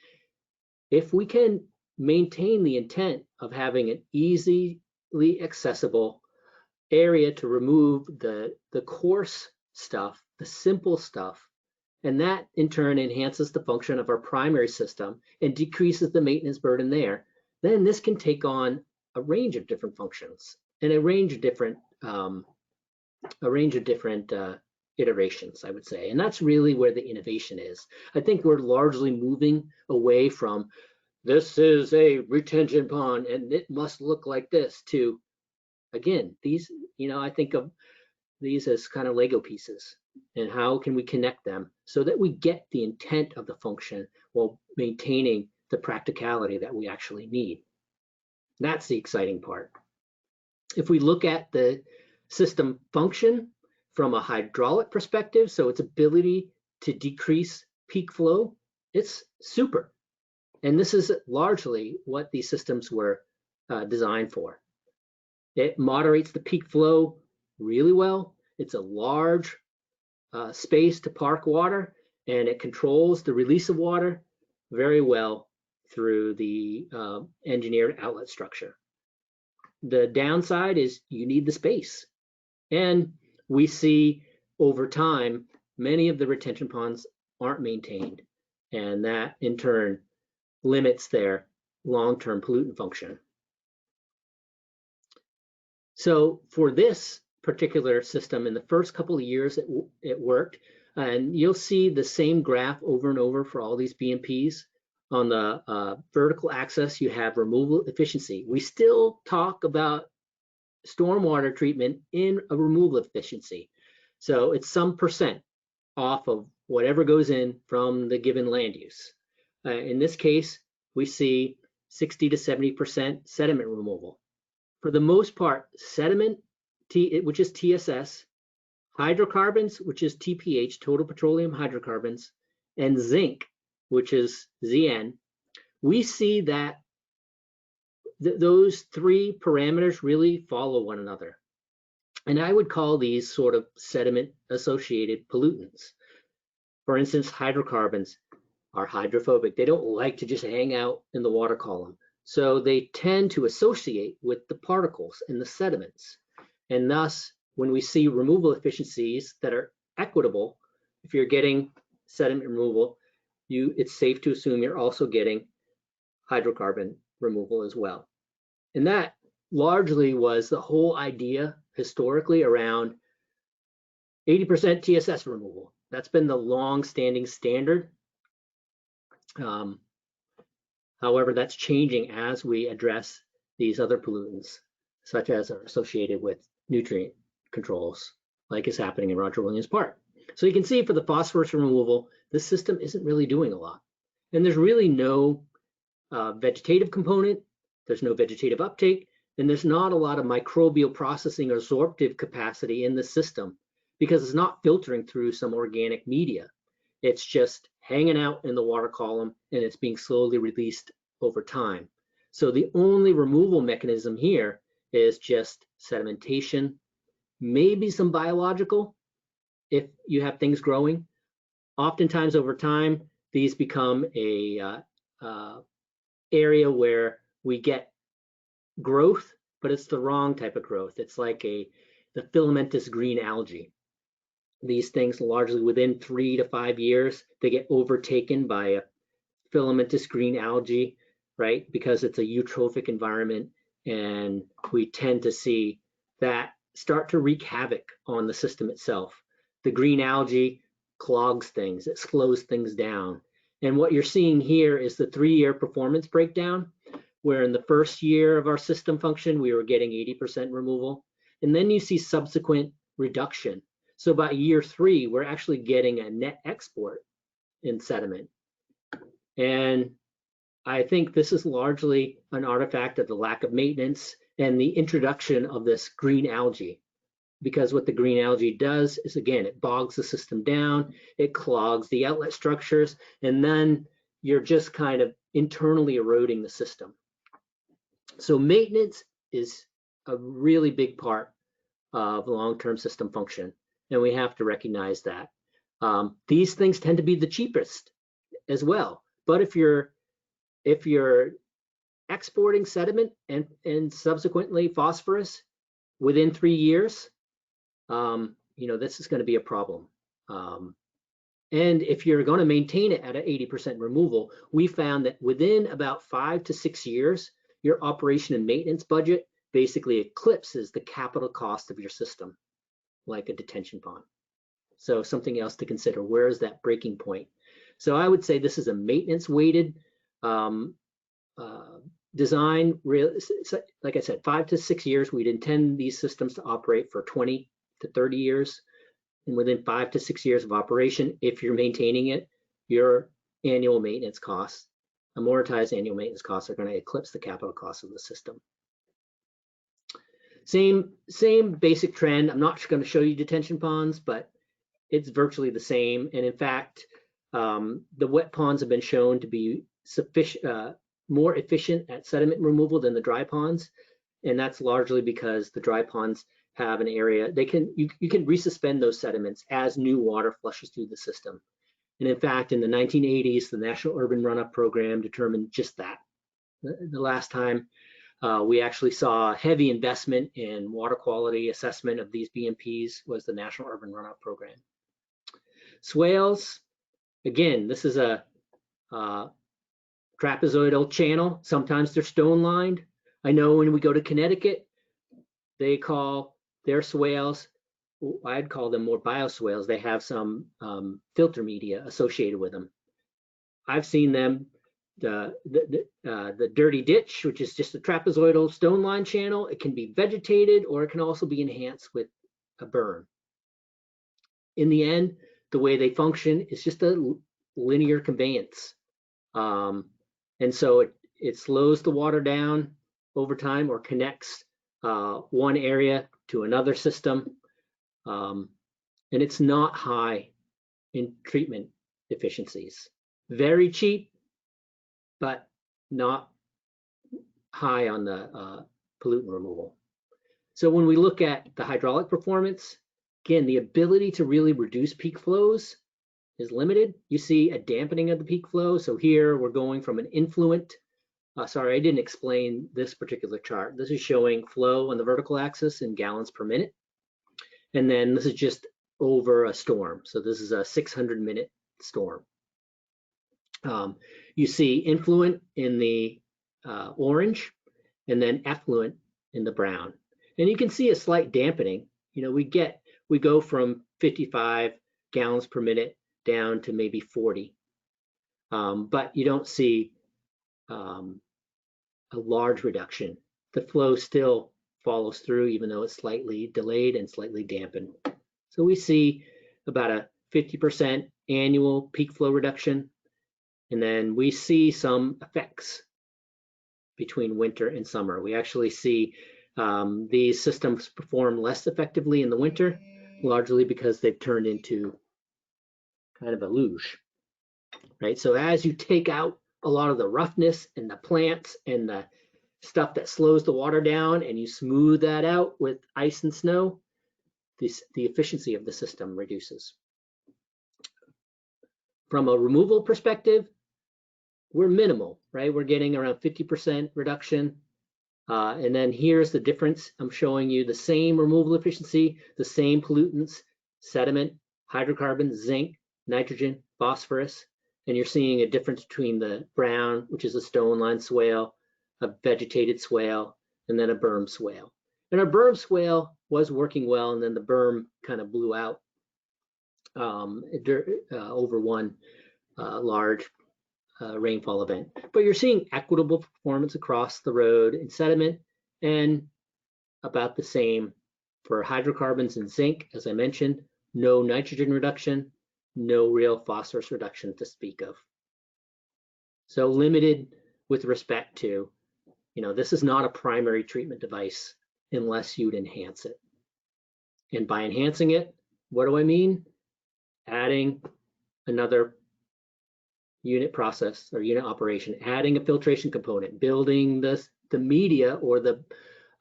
Speaker 5: If we can maintain the intent of having an easily accessible area to remove the coarse stuff, the simple stuff, and that in turn enhances the function of our primary system and decreases the maintenance burden there, then this can take on a range of different functions and a range of different iterations, I would say. And that's really where the innovation is. I think we're largely moving away from this is a retention pond and it must look like this to, again, these, I think of these as kind of Lego pieces, and how can we connect them so that we get the intent of the function while maintaining the practicality that we actually need. That's the exciting part. If we look at the system function from a hydraulic perspective, so its ability to decrease peak flow, it's super. And this is largely what these systems were designed for. It moderates the peak flow really well. It's a large space to park water, and it controls the release of water very well through the engineered outlet structure. The downside is you need the space. And we see over time, many of the retention ponds aren't maintained, and that in turn limits their long-term pollutant function. So for this particular system, in the first couple of years it worked, and you'll see the same graph over and over for all these BMPs. On the vertical axis, you have removal efficiency. We still talk about stormwater treatment in a removal efficiency. So it's some percent off of whatever goes in from the given land use. In this case, we see 60 to 70% sediment removal. For the most part, sediment, which is TSS, hydrocarbons, which is TPH, total petroleum hydrocarbons, and zinc, which is ZN, we see that those three parameters really follow one another. And I would call these sort of sediment-associated pollutants. For instance, hydrocarbons are hydrophobic. They don't like to just hang out in the water column. So they tend to associate with the particles in the sediments. And thus, when we see removal efficiencies that are equitable, if you're getting sediment removal, it's safe to assume you're also getting hydrocarbon removal as well. And that largely was the whole idea historically around 80% TSS removal. That's been the long-standing standard. However, that's changing as we address these other pollutants, such as are associated with nutrient controls, like is happening in Roger Williams Park. So you can see for the phosphorus removal, this system isn't really doing a lot. And there's really no vegetative component, there's no vegetative uptake, and there's not a lot of microbial processing or absorptive capacity in the system because it's not filtering through some organic media. It's just hanging out in the water column and it's being slowly released over time. So the only removal mechanism here is just sedimentation, maybe some biological if you have things growing, Oftentimes over time, these become a area where we get growth, but it's the wrong type of growth. It's like the filamentous green algae. These things largely within 3 to 5 years, they get overtaken by a filamentous green algae, right? Because it's a eutrophic environment, and we tend to see that start to wreak havoc on the system itself. The green algae clogs things, it slows things down. And what you're seeing here is the 3-year performance breakdown, where in the first year of our system function, we were getting 80% removal. And then you see subsequent reduction. So by year 3, we're actually getting a net export in sediment. And I think this is largely an artifact of the lack of maintenance and the introduction of this green algae. Because what the green algae does is, again, it bogs the system down, it clogs the outlet structures, and then you're just kind of internally eroding the system. So maintenance is a really big part of long-term system function, and we have to recognize that. These things tend to be the cheapest as well. But if you're exporting sediment and subsequently phosphorus within 3 years, this is going to be a problem. And if you're going to maintain it at an 80% removal, we found that within about 5 to 6 years, your operation and maintenance budget basically eclipses the capital cost of your system, like a detention pond. So something else to consider, where is that breaking point? So I would say this is a maintenance weighted design. Like I said, 5 to 6 years, we'd intend these systems to operate for 20 to 30 years. And within 5 to 6 years of operation, if you're maintaining it, your annual maintenance costs, amortized annual maintenance costs, are going to eclipse the capital costs of the system. Same basic trend. I'm not going to show you detention ponds, but it's virtually the same. And in fact, the wet ponds have been shown to be more efficient at sediment removal than the dry ponds. And that's largely because the dry ponds have an area, you can resuspend those sediments as new water flushes through the system. And in fact, in the 1980s, the National Urban Runoff Program determined just that. The last time we actually saw heavy investment in water quality assessment of these BMPs was the National Urban Runoff Program. Swales, again, this is a trapezoidal channel. Sometimes they're stone lined. I know when we go to Connecticut, they call their swales, I'd call them more bioswales. They have some filter media associated with them. I've seen them, the dirty ditch, which is just a trapezoidal stone line channel. It can be vegetated, or it can also be enhanced with a berm. In the end, the way they function is just a linear conveyance. And so it slows the water down over time, or connects one area to another system. And it's not high in treatment efficiencies. Very cheap, but not high on the pollutant removal. So when we look at the hydraulic performance, again, the ability to really reduce peak flows is limited. You see a dampening of the peak flow. So here we're going from an influent, sorry, I didn't explain this particular chart. This is showing flow on the vertical axis in gallons per minute. And then this is just over a storm. So this is a 600-minute storm. You see influent in the orange, and then effluent in the brown. And you can see a slight dampening. We go from 55 gallons per minute down to maybe 40. But you don't see a large reduction. The flow still follows through, even though it's slightly delayed and slightly dampened. So we see about a 50% annual peak flow reduction. And then we see some effects between winter and summer. We actually see these systems perform less effectively in the winter, largely because they've turned into kind of a luge, right? So as you take out a lot of the roughness and the plants and the stuff that slows the water down, and you smooth that out with ice and snow, the efficiency of the system reduces. From a removal perspective, we're minimal, right? We're getting around 50% reduction. And then here's the difference. I'm showing you the same removal efficiency, the same pollutants, sediment, hydrocarbons, zinc, nitrogen, phosphorus. And you're seeing a difference between the brown, which is a stone-lined swale, a vegetated swale, and then a berm swale. And our berm swale was working well, and then the berm kind of blew out over one large rainfall event. But you're seeing equitable performance across the road in sediment, and about the same for hydrocarbons and zinc. As I mentioned, no nitrogen reduction, no real phosphorus reduction to speak of. So limited with respect to, this is not a primary treatment device unless you'd enhance it. And by enhancing it, what do I mean? Adding another unit process or unit operation, adding a filtration component, building the media, or the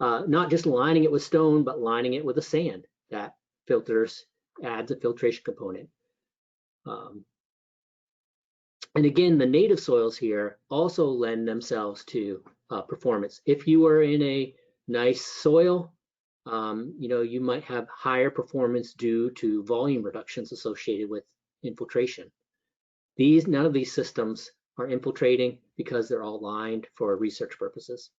Speaker 5: not just lining it with stone, but lining it with a sand that filters, adds a filtration component. And again, the native soils here also lend themselves to performance. If you are in a nice soil, you might have higher performance due to volume reductions associated with infiltration. None of these systems are infiltrating because they're all lined for research purposes.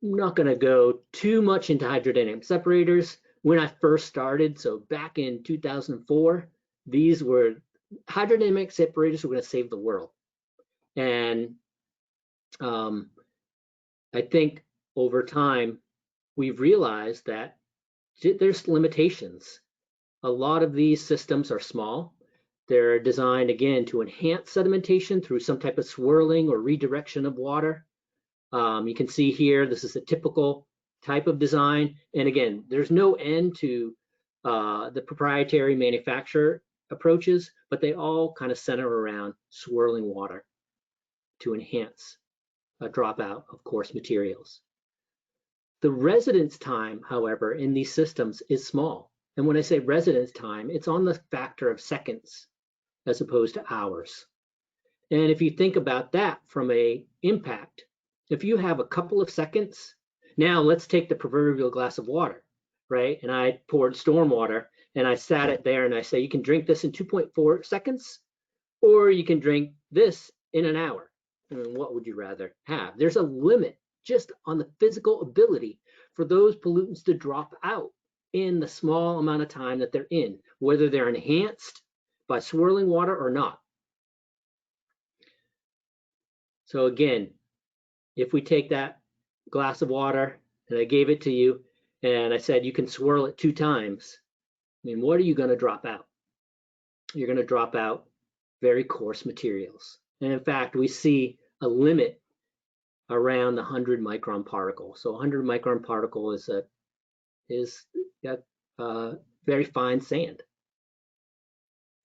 Speaker 5: I'm not going to go too much into hydrodynamic separators. When I first started, so back in 2004, hydrodynamic separators were going to save the world. And I think over time, we've realized that there's limitations. A lot of these systems are small. They're designed, again, to enhance sedimentation through some type of swirling or redirection of water. You can see here, this is a typical type of design. And again, there's no end to the proprietary manufacturer approaches, but they all kind of center around swirling water to enhance a dropout of coarse materials. The residence time, however, in these systems is small. And when I say residence time, it's on the factor of seconds as opposed to hours. And if you think about that from a impact, if you have a couple of seconds, now let's take the proverbial glass of water, right? And I poured stormwater and I sat it there and I say, you can drink this in 2.4 seconds, or you can drink this in an hour. I mean, what would you rather have? There's a limit just on the physical ability for those pollutants to drop out in the small amount of time that they're in, whether they're enhanced by swirling water or not. So again, if we take that glass of water and I gave it to you and I said you can swirl it 2 times, I mean, what are you going to drop out? You're going to drop out very coarse materials. And in fact, we see a limit around the 100 micron particle. So 100 micron particle is very fine sand.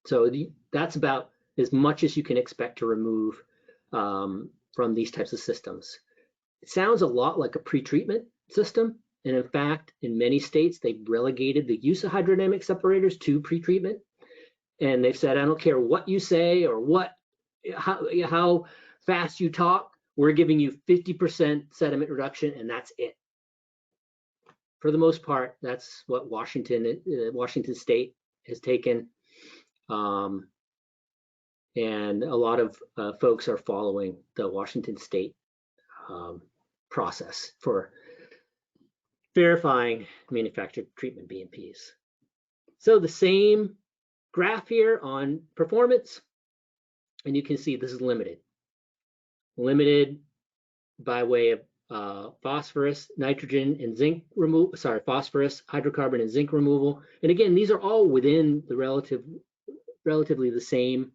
Speaker 5: So that's about as much as you can expect to remove from these types of systems. It sounds a lot like a pretreatment system. And in fact, in many states, they've relegated the use of hydrodynamic separators to pretreatment. And they've said, I don't care what you say or how fast you talk, we're giving you 50% sediment reduction, and that's it. For the most part, that's what Washington State has taken. And a lot of folks are following the Washington State process for verifying manufactured treatment BMPs. So the same graph here on performance, and you can see this is limited. Limited by way of phosphorus, nitrogen, and zinc removal, phosphorus, hydrocarbon, and zinc removal. And again, these are all within the relatively the same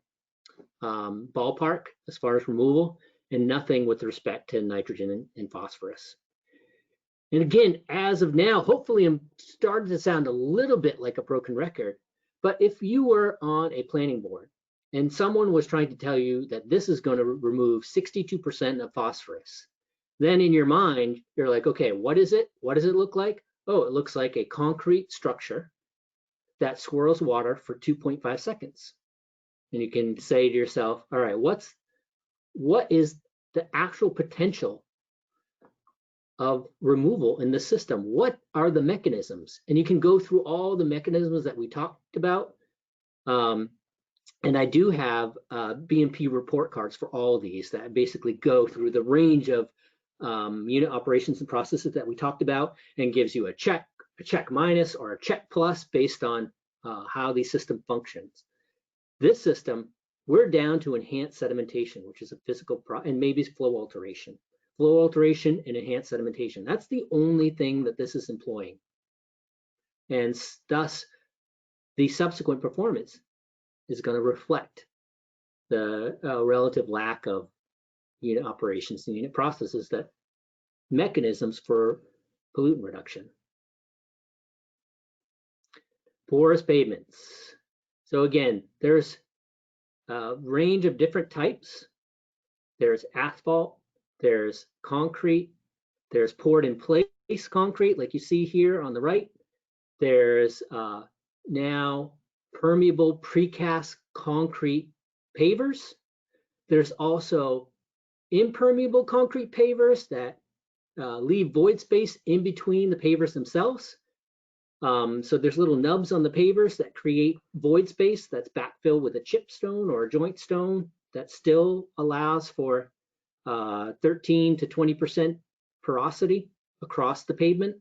Speaker 5: ballpark as far as removal, and nothing with respect to nitrogen and phosphorus. And again, as of now, hopefully I'm starting to sound a little bit like a broken record, but if you were on a planning board and someone was trying to tell you that this is going to remove 62% of phosphorus, then in your mind, you're like, okay, what is it? What does it look like? Oh, it looks like a concrete structure that swirls water for 2.5 seconds. And you can say to yourself, all right, what is the actual potential of removal in the system? What are the mechanisms? And you can go through all the mechanisms that we talked about. And I do have BMP report cards for all of these that basically go through the range of unit operations and processes that we talked about, and gives you a check minus, or a check plus based on how the system functions. This system, we're down to enhanced sedimentation, which is a physical and maybe flow alteration. Flow alteration and enhanced sedimentation. That's the only thing that this is employing. And thus, the subsequent performance is going to reflect the relative lack of unit operations and unit processes, that mechanisms for pollutant reduction. Porous pavements. So again, there's a range of different types. There's asphalt, there's concrete, there's poured in place concrete, like you see here on the right. There's now permeable precast concrete pavers. There's also impermeable concrete pavers that leave void space in between the pavers themselves. So there's little nubs on the pavers that create void space that's backfilled with a chip stone or a joint stone that still allows for 13 to 20% porosity across the pavement.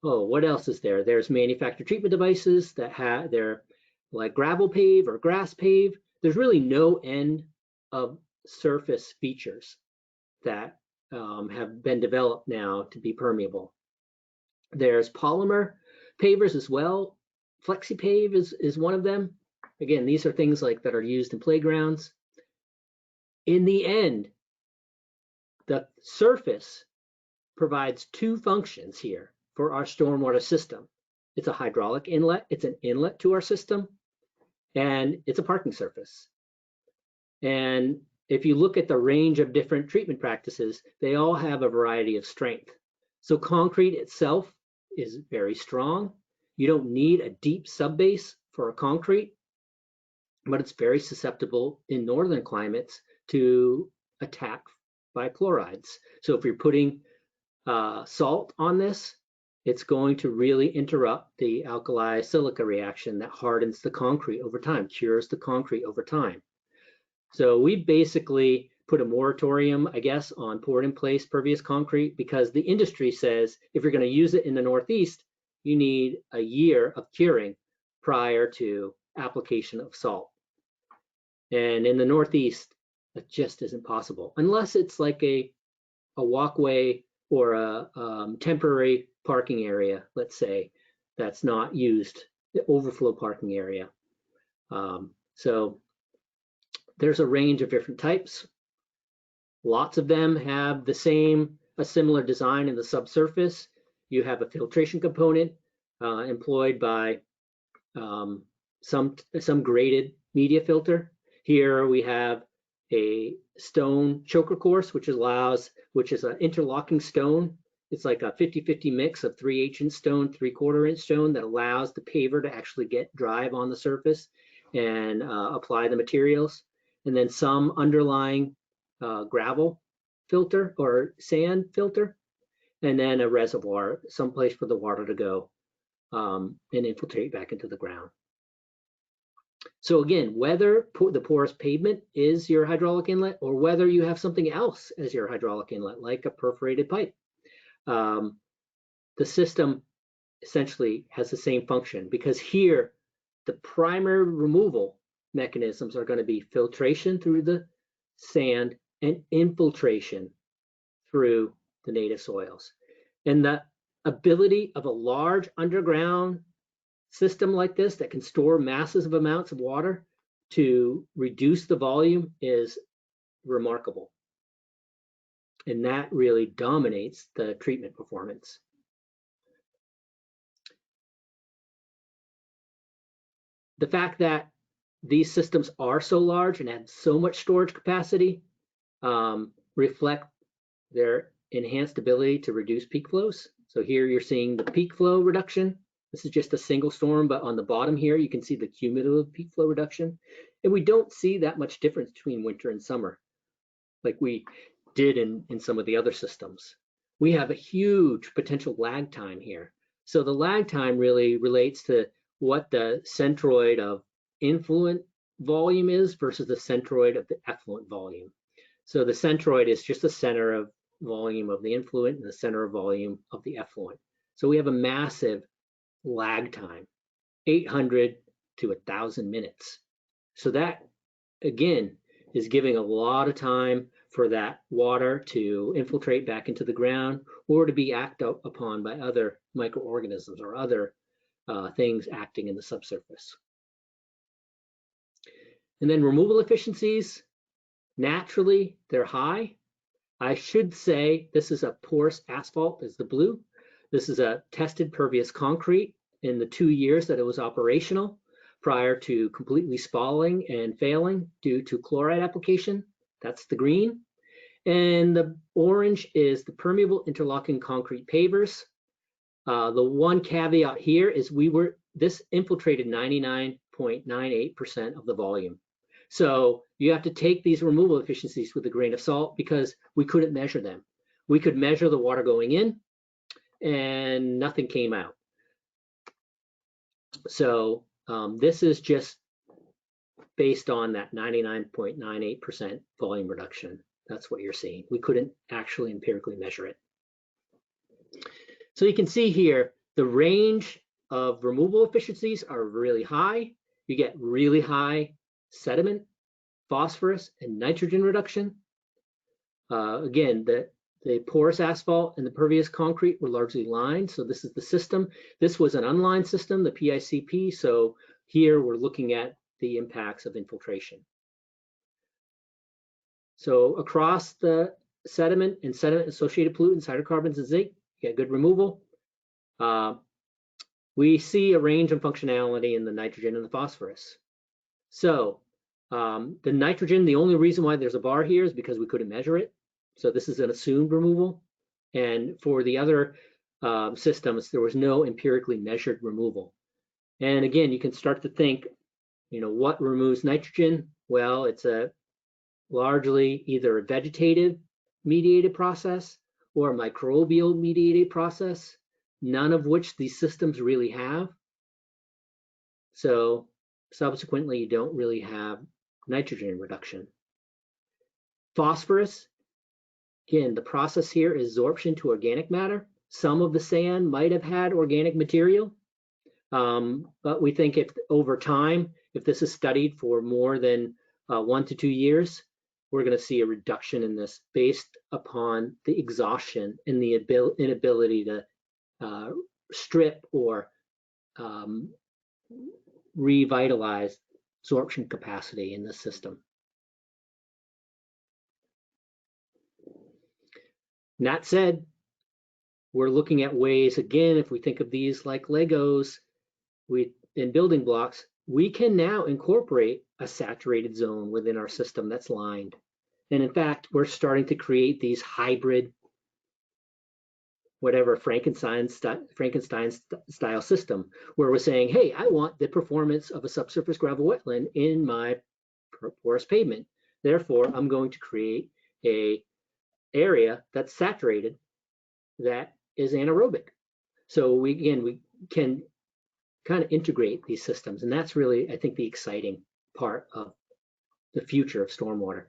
Speaker 5: Oh, what else is there? There's manufactured treatment devices that they're like gravel pave or grass pave. There's really no end of surface features that have been developed now to be permeable. There's polymer pavers as well. FlexiPave is one of them. Again, these are things like that are used in playgrounds. In the end, the surface provides two functions here for our stormwater system. It's a hydraulic inlet, it's an inlet to our system, and it's a parking surface. And if you look at the range of different treatment practices, they all have a variety of strength. So concrete itself is very strong. You don't need a deep subbase for a concrete, but it's very susceptible in northern climates to attack by chlorides. So if you're putting salt on this, it's going to really interrupt the alkali silica reaction that hardens the concrete over time, cures the concrete over time. So we basically put a moratorium, I guess, on poured in place pervious concrete, because the industry says if you're going to use it in the Northeast, you need a year of curing prior to application of salt. And in the Northeast, that just isn't possible, unless it's like a walkway or a temporary parking area, let's say, that's not used, the overflow parking area. So there's a range of different types. Lots of them have a similar design in the subsurface. You have a filtration component employed by some graded media filter. Here we have a stone choker course, which is an interlocking stone. It's like a 50-50 mix of 3/8 inch stone, 3/4 inch stone that allows the paver to actually get drive on the surface and apply the materials. And then some underlying gravel filter or sand filter, and then a reservoir, someplace for the water to go and infiltrate back into the ground. So again, whether the porous pavement is your hydraulic inlet or whether you have something else as your hydraulic inlet, like a perforated pipe, the system essentially has the same function, because here the primary removal mechanisms are going to be filtration through the sand and infiltration through the native soils. And the ability of a large underground system like this that can store massive amounts of water to reduce the volume is remarkable. And that really dominates the treatment performance. The fact that these systems are so large and have so much storage capacity reflect their enhanced ability to reduce peak flows. So here you're seeing the peak flow reduction This is just a single storm, but on the bottom here, you can see the cumulative peak flow reduction. And we don't see that much difference between winter and summer, like we did in some of the other systems. We have a huge potential lag time here. So the lag time really relates to what the centroid of influent volume is versus the centroid of the effluent volume. So the centroid is just the center of volume of the influent and the center of volume of the effluent. So we have a massive lag time, 800 to 1,000 minutes. So that, again, is giving a lot of time for that water to infiltrate back into the ground or to be acted upon by other microorganisms or other things acting in the subsurface. And then removal efficiencies, naturally, they're high. I should say this is a porous asphalt, is the blue. This is a tested pervious concrete in the 2 years that it was operational prior to completely spalling and failing due to chloride application. That's the green. And the orange is the permeable interlocking concrete pavers. The one caveat here is this infiltrated 99.98% of the volume. So you have to take these removal efficiencies with a grain of salt because we couldn't measure them. We could measure the water going in and nothing came out. So this is just based on that 99.98% volume reduction. That's what you're seeing. We couldn't actually empirically measure it. So you can see here, the range of removal efficiencies are really high. You get really high sediment, phosphorus, and nitrogen reduction. Again, the porous asphalt and the pervious concrete were largely lined. So this is the system. This was an unlined system, the PICP. So here we're looking at the impacts of infiltration. So across the sediment and sediment-associated pollutants, hydrocarbons, and zinc, you get good removal. We see a range of functionality in the nitrogen and the phosphorus. So the nitrogen, the only reason why there's a bar here is because we couldn't measure it. So this is an assumed removal. And for the other systems, there was no empirically measured removal. And again, you can start to think, what removes nitrogen? Well, it's a largely either a vegetative mediated process or a microbial mediated process, none of which these systems really have. So subsequently, you don't really have nitrogen reduction. Phosphorus, again, the process here is absorption to organic matter. Some of the sand might have had organic material, but we think if over time, if this is studied for more than 1 to 2 years, we're going to see a reduction in this based upon the exhaustion and the inability to strip or revitalize absorption capacity in the system. And that said, we're looking at ways, again, if we think of these like Legos in building blocks, we can now incorporate a saturated zone within our system that's lined. And in fact, we're starting to create these hybrid, whatever, Frankenstein style system, where we're saying, hey, I want the performance of a subsurface gravel wetland in my porous pavement. Therefore, I'm going to create a area that's saturated that is anaerobic. So we can kind of integrate these systems. And that's really, I think, the exciting part of the future of stormwater.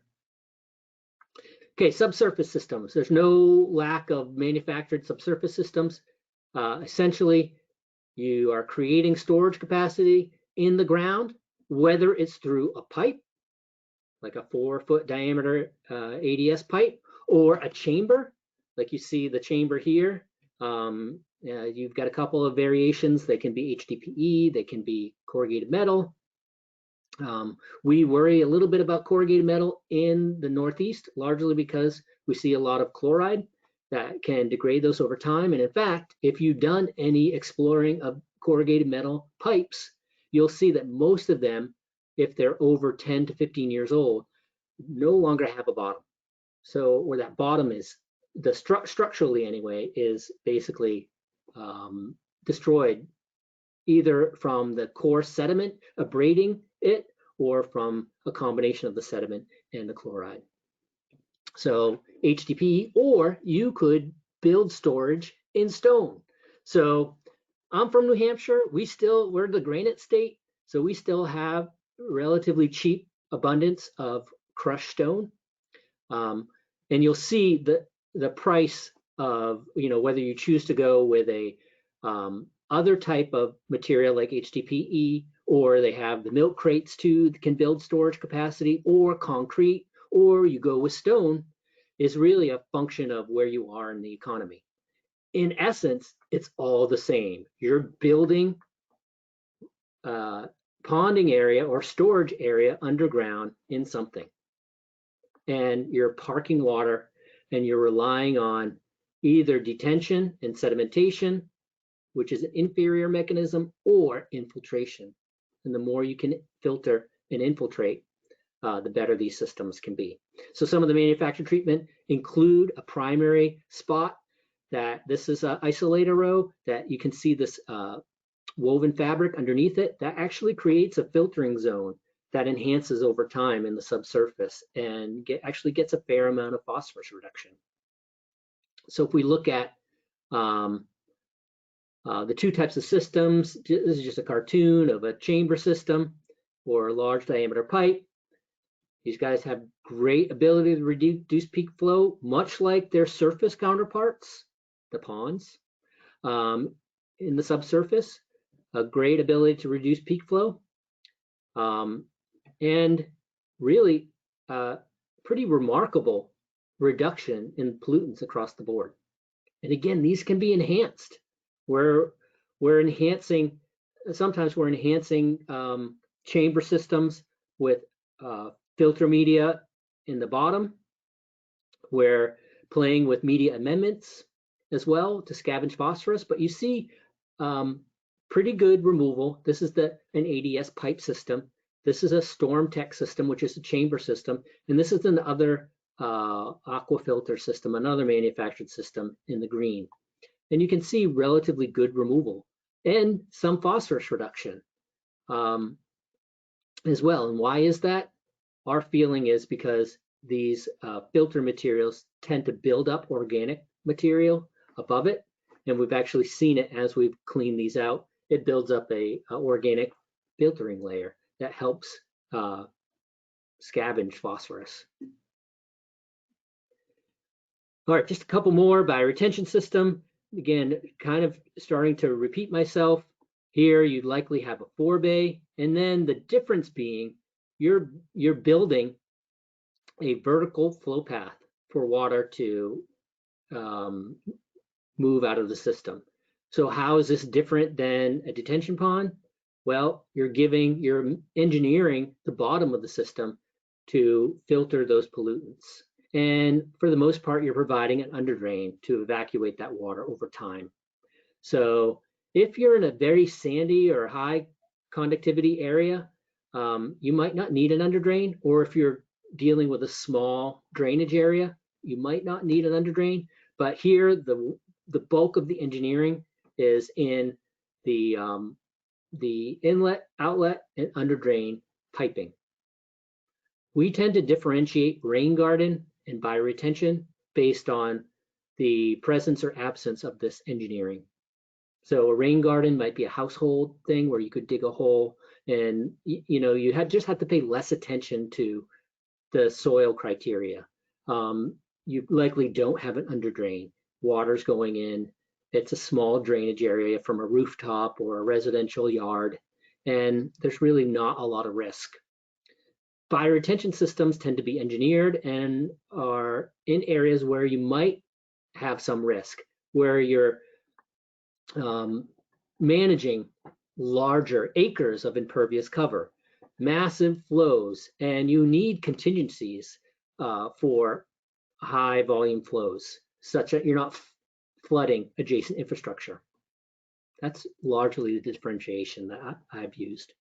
Speaker 5: Okay, subsurface systems. There's no lack of manufactured subsurface systems. Essentially, you are creating storage capacity in the ground, whether it's through a pipe, like a 4-foot diameter ADS pipe, or a chamber, like you see the chamber here. You've got a couple of variations. They can be HDPE, they can be corrugated metal. We worry a little bit about corrugated metal in the Northeast, largely because we see a lot of chloride that can degrade those over time. And in fact, if you've done any exploring of corrugated metal pipes, you'll see that most of them, if they're over 10 to 15 years old, no longer have a bottom. So where that bottom is, structurally anyway, is basically destroyed either from the coarse sediment abrading it or from a combination of the sediment and the chloride. So HDPE, or you could build storage in stone. So I'm from New Hampshire. We're the granite state, so we still have relatively cheap abundance of crushed stone. And you'll see the price of, whether you choose to go with a other type of material like HDPE, or they have the milk crates too that can build storage capacity, or concrete, or you go with stone, is really a function of where you are in the economy. In essence, it's all the same. You're building ponding area or storage area underground in something, and you're parking water, and you're relying on either detention and sedimentation, which is an inferior mechanism, or infiltration. And the more you can filter and infiltrate, the better these systems can be. So some of the manufactured treatment include a primary spot that this is an isolator row that you can see this woven fabric underneath it that actually creates a filtering zone that enhances over time in the subsurface and actually gets a fair amount of phosphorus reduction. So if we look at the two types of systems, this is just a cartoon of a chamber system or a large diameter pipe. These guys have great ability to reduce peak flow, much like their surface counterparts, the ponds, in the subsurface. A great ability to reduce peak flow, and really pretty remarkable reduction in pollutants across the board. And again, these can be enhanced. We're enhancing, sometimes we're enhancing chamber systems with filter media in the bottom. We're playing with media amendments as well to scavenge phosphorus, but you see pretty good removal. This is an ADS pipe system. This is a StormTech system, which is a chamber system. And this is another aqua filter system, another manufactured system in the green. And you can see relatively good removal and some phosphorus reduction as well. And why is that? Our feeling is because these filter materials tend to build up organic material above it. And we've actually seen it as we've cleaned these out. It builds up a organic filtering layer that helps scavenge phosphorus. All right, just a couple more. Bioretention system. Again, kind of starting to repeat myself. Here, you'd likely have a 4-bay, and then the difference being you're building a vertical flow path for water to move out of the system. So how is this different than a detention pond? Well, you're engineering the bottom of the system to filter those pollutants. And for the most part, you're providing an underdrain to evacuate that water over time. So if you're in a very sandy or high conductivity area, you might not need an underdrain, or if you're dealing with a small drainage area, you might not need an underdrain. But here, the bulk of the engineering is in the inlet, outlet, and underdrain piping. We tend to differentiate rain garden and bioretention based on the presence or absence of this engineering. So a rain garden might be a household thing where you could dig a hole, and you just have to pay less attention to the soil criteria. You likely don't have an underdrain. Water's going in. It's a small drainage area from a rooftop or a residential yard, and there's really not a lot of risk. Bioretention systems tend to be engineered and are in areas where you might have some risk, where you're managing larger acres of impervious cover, massive flows, and you need contingencies for high volume flows, such that you're not flooding adjacent infrastructure. That's largely the differentiation that I've used.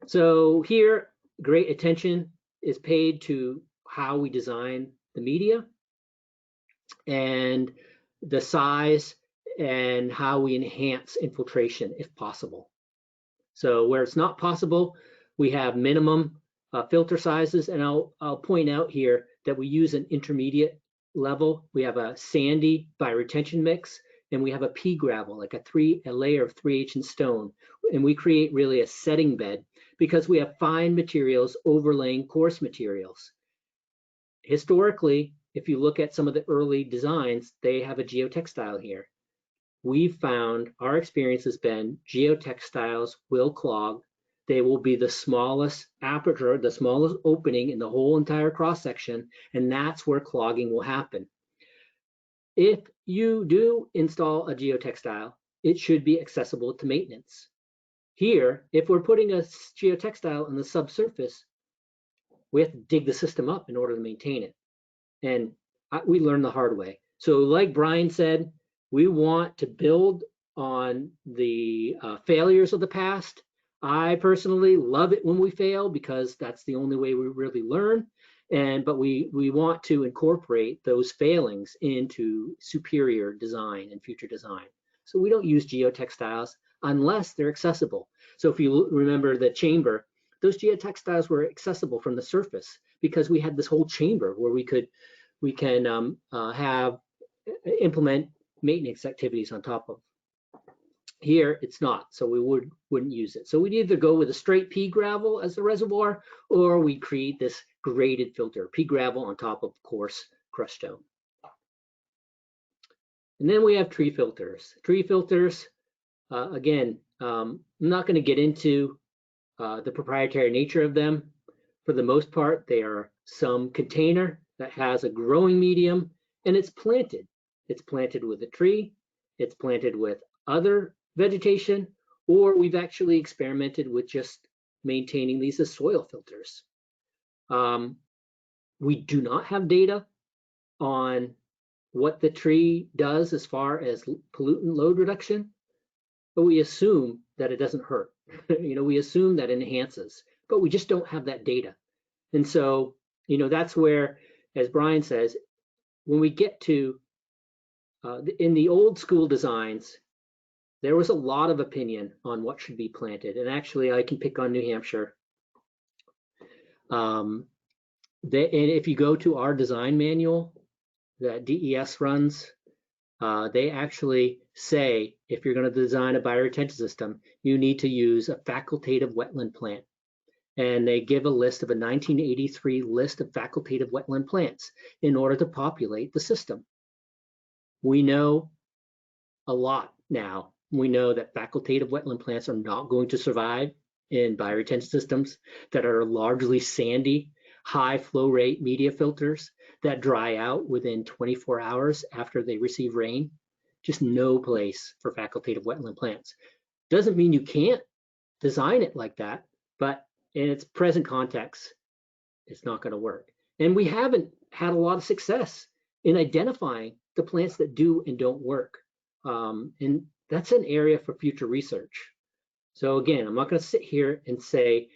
Speaker 5: So here, great attention is paid to how we design the media and the size and how we enhance infiltration if possible. So where it's not possible, we have minimum filter sizes, and I'll point out here that we use an intermediate level. We have a sandy bioretention mix, and we have a pea gravel, like a layer of 3/8 stone, and we create really a setting bed because we have fine materials overlaying coarse materials. Historically, if you look at some of the early designs, they have a geotextile here. We've found, our experience has been, geotextiles will clog. They will be the smallest aperture, the smallest opening in the whole entire cross section, and that's where clogging will happen. If you do install a geotextile, it should be accessible to maintenance. Here, if we're putting a geotextile on the subsurface, we have to dig the system up in order to maintain it. And we learned the hard way. So like Brian said, we want to build on the failures of the past. I personally love it when we fail because that's the only way we really learn. But we want to incorporate those failings into superior design and future design. So we don't use geotextiles unless they're accessible. So if you remember the chamber, those geotextiles were accessible from the surface because we had this whole chamber where we can implement maintenance activities on top of. Here it's not, so we wouldn't use it. So we'd either go with a straight pea gravel as the reservoir, or we create this graded filter, pea gravel on top of coarse crushed stone. And then we have tree filters. Tree filters, again, I'm not going to get into the proprietary nature of them. For the most part, they are some container that has a growing medium, and it's planted. It's planted with a tree, it's planted with other vegetation, or we've actually experimented with just maintaining these as soil filters. We do not have data on what the tree does as far as pollutant load reduction, but we assume that it doesn't hurt. We assume that it enhances, but we just don't have that data. And so, that's where, as Brian says, when we get to, in the old school designs, there was a lot of opinion on what should be planted. And actually, I can pick on New Hampshire. And if you go to our design manual that DES runs, they actually say if you're going to design a bioretention system, you need to use a facultative wetland plant. And they give a list of a 1983 list of facultative wetland plants in order to populate the system. We know a lot now. We know that facultative wetland plants are not going to survive in bioretention systems that are largely sandy, high flow rate media filters that dry out within 24 hours after they receive rain. Just no place for facultative wetland plants. Doesn't mean you can't design it like that, but in its present context, it's not going to work. And we haven't had a lot of success in identifying the plants that do and don't work. And that's an area for future research. So again, I'm not going to sit here and say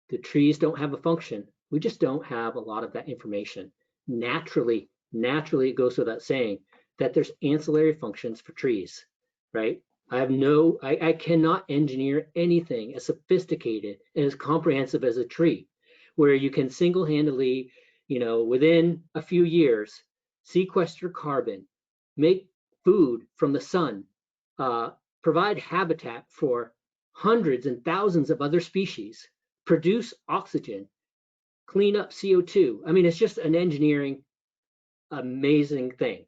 Speaker 5: the trees don't have a function. We just don't have a lot of that information. Naturally, it goes without saying that there's ancillary functions for trees, right? I cannot engineer anything as sophisticated and as comprehensive as a tree, where you can single-handedly, within a few years, sequester carbon, make food from the sun, provide habitat for hundreds and thousands of other species, produce oxygen, clean up CO2. I mean, it's just an engineering amazing thing.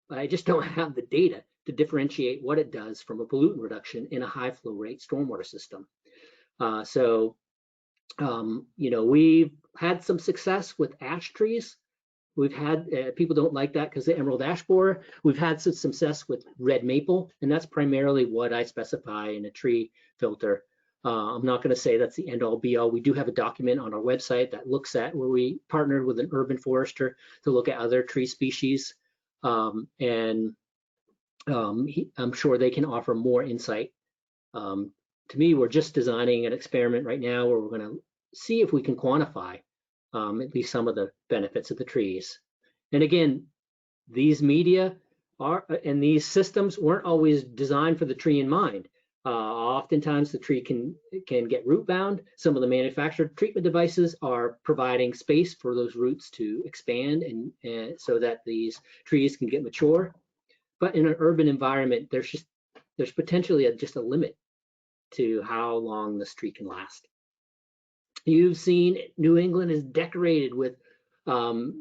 Speaker 5: I just don't have the data to differentiate what it does from a pollutant reduction in a high flow rate stormwater system. We've had some success with ash trees. We've had, people don't like that because the emerald ash borer. We've had some success with red maple, and that's primarily what I specify in a tree filter. I'm not going to say that's the end all be all. We do have a document on our website that looks at where we partnered with an urban forester to look at other tree species. I'm sure they can offer more insight. To me, we're just designing an experiment right now where we're going to see if we can quantify at least some of the benefits of the trees. And again, these media and these systems weren't always designed for the tree in mind. Oftentimes the tree can get root bound. Some of the manufactured treatment devices are providing space for those roots to expand and so that these trees can get mature. But in an urban environment, there's potentially just a limit to how long this tree can last. You've seen New England is decorated with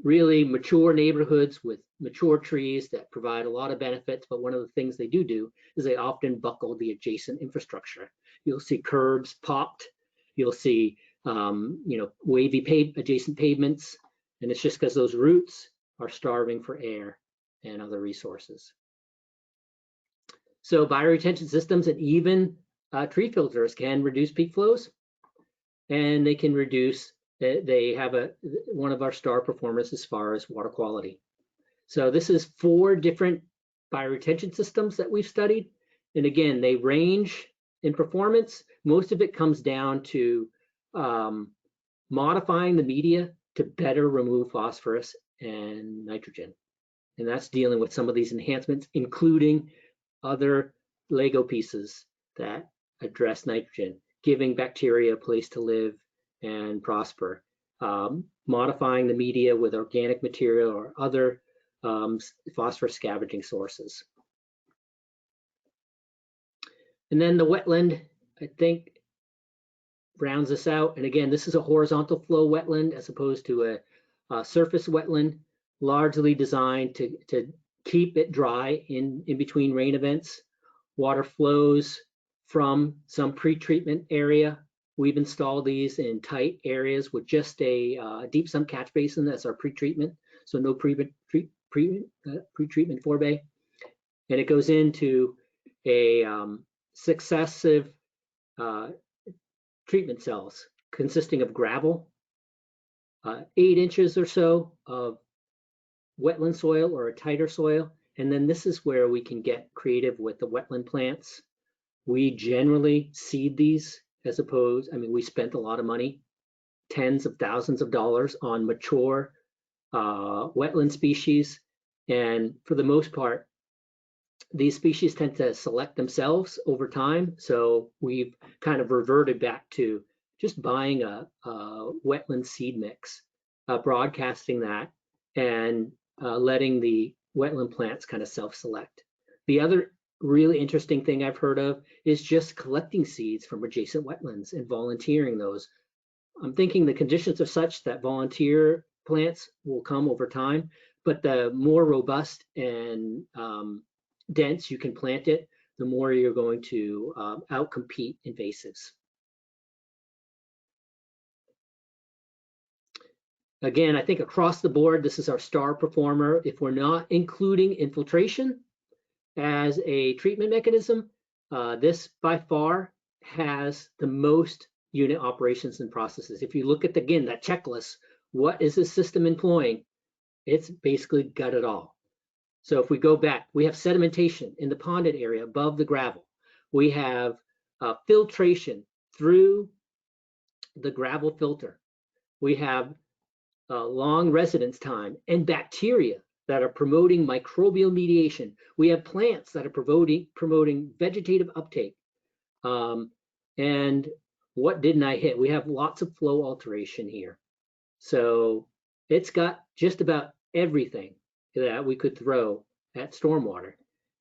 Speaker 5: really mature neighborhoods with mature trees that provide a lot of benefits, but one of the things they do is they often buckle the adjacent infrastructure. You'll see curbs popped, you'll see wavy adjacent pavements, and it's just because those roots are starving for air and other resources. So bioretention systems and even tree filters can reduce peak flows, and they can reduce, they have one of our star performers as far as water quality. So this is 4 different bioretention systems that we've studied. And again, they range in performance. Most of it comes down to modifying the media to better remove phosphorus and nitrogen. And that's dealing with some of these enhancements, including other Lego pieces that address nitrogen, giving bacteria a place to live and prosper, modifying the media with organic material or other phosphorus scavenging sources. And then the wetland, I think, rounds this out. And again, this is a horizontal flow wetland as opposed to a surface wetland, largely designed to keep it dry in between rain events. Water flows from some pre-treatment area. We've installed these in tight areas with just a deep sump catch basin. That's our pre-treatment, so no pre-treatment forebay. And it goes into a successive treatment cells consisting of gravel, 8 inches or so of wetland soil or a tighter soil. And then this is where we can get creative with the wetland plants. We generally seed these as opposed, we spent a lot of money, tens of thousands of dollars on mature wetland species. And for the most part, these species tend to select themselves over time. So we've kind of reverted back to just buying a wetland seed mix, broadcasting that, and letting the wetland plants kind of self-select. The other really interesting thing I've heard of is just collecting seeds from adjacent wetlands and volunteering those. I'm thinking the conditions are such that volunteer plants will come over time, but the more robust and dense you can plant it, the more you're going to outcompete invasives. Again, I think across the board, this is our star performer. If we're not including infiltration as a treatment mechanism, this by far has the most unit operations and processes. If you look at, again, that checklist, what is this system employing? It's basically got it all. So if we go back, we have sedimentation in the ponded area above the gravel. We have filtration through the gravel filter. We have long residence time and bacteria that are promoting microbial mediation. We have plants that are promoting vegetative uptake. And what didn't I hit? We have lots of flow alteration here. So it's got just about everything that we could throw at stormwater,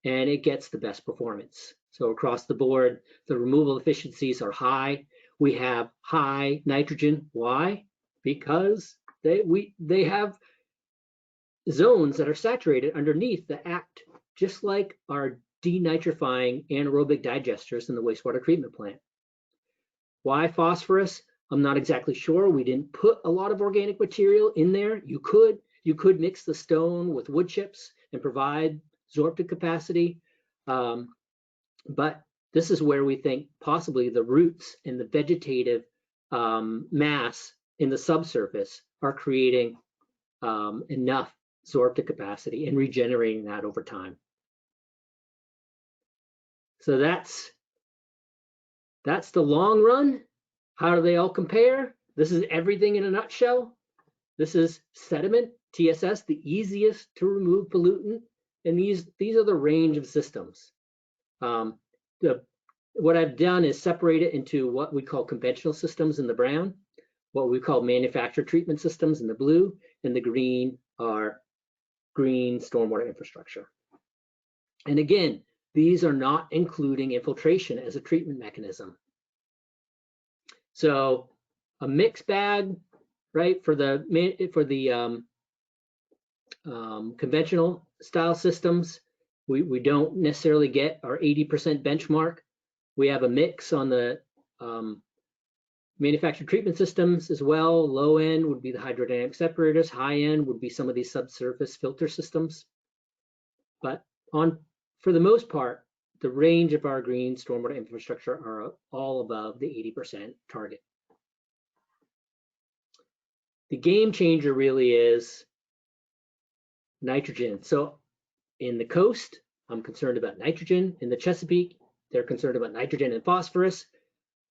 Speaker 5: and it gets the best performance. So across the board, the removal efficiencies are high. We have high nitrogen. Why? Because they have zones that are saturated underneath that act just like our denitrifying anaerobic digesters in the wastewater treatment plant. Why phosphorus? I'm not exactly sure. We didn't put a lot of organic material in there. You could mix the stone with wood chips and provide absorptive capacity. But this is where we think possibly the roots and the vegetative mass in the subsurface are creating enough absorptive capacity and regenerating that over time. So that's the long run. How do they all compare? This is everything in a nutshell. This is sediment, TSS, the easiest to remove pollutant and these are the range of systems. What I've done is separate it into what we call conventional systems in the brown, what we call manufactured treatment systems in the blue, and the green are green stormwater infrastructure. And again, these are not including infiltration as a treatment mechanism. So a mixed bag, right, for the conventional style systems, we don't necessarily get our 80% benchmark. We have a mix on the manufactured treatment systems as well. Low end would be the hydrodynamic separators. High end would be some of these subsurface filter systems. But for the most part, the range of our green stormwater infrastructure are all above the 80% target. The game changer really is nitrogen. So in the coast, I'm concerned about nitrogen. In the Chesapeake, they're concerned about nitrogen and phosphorus.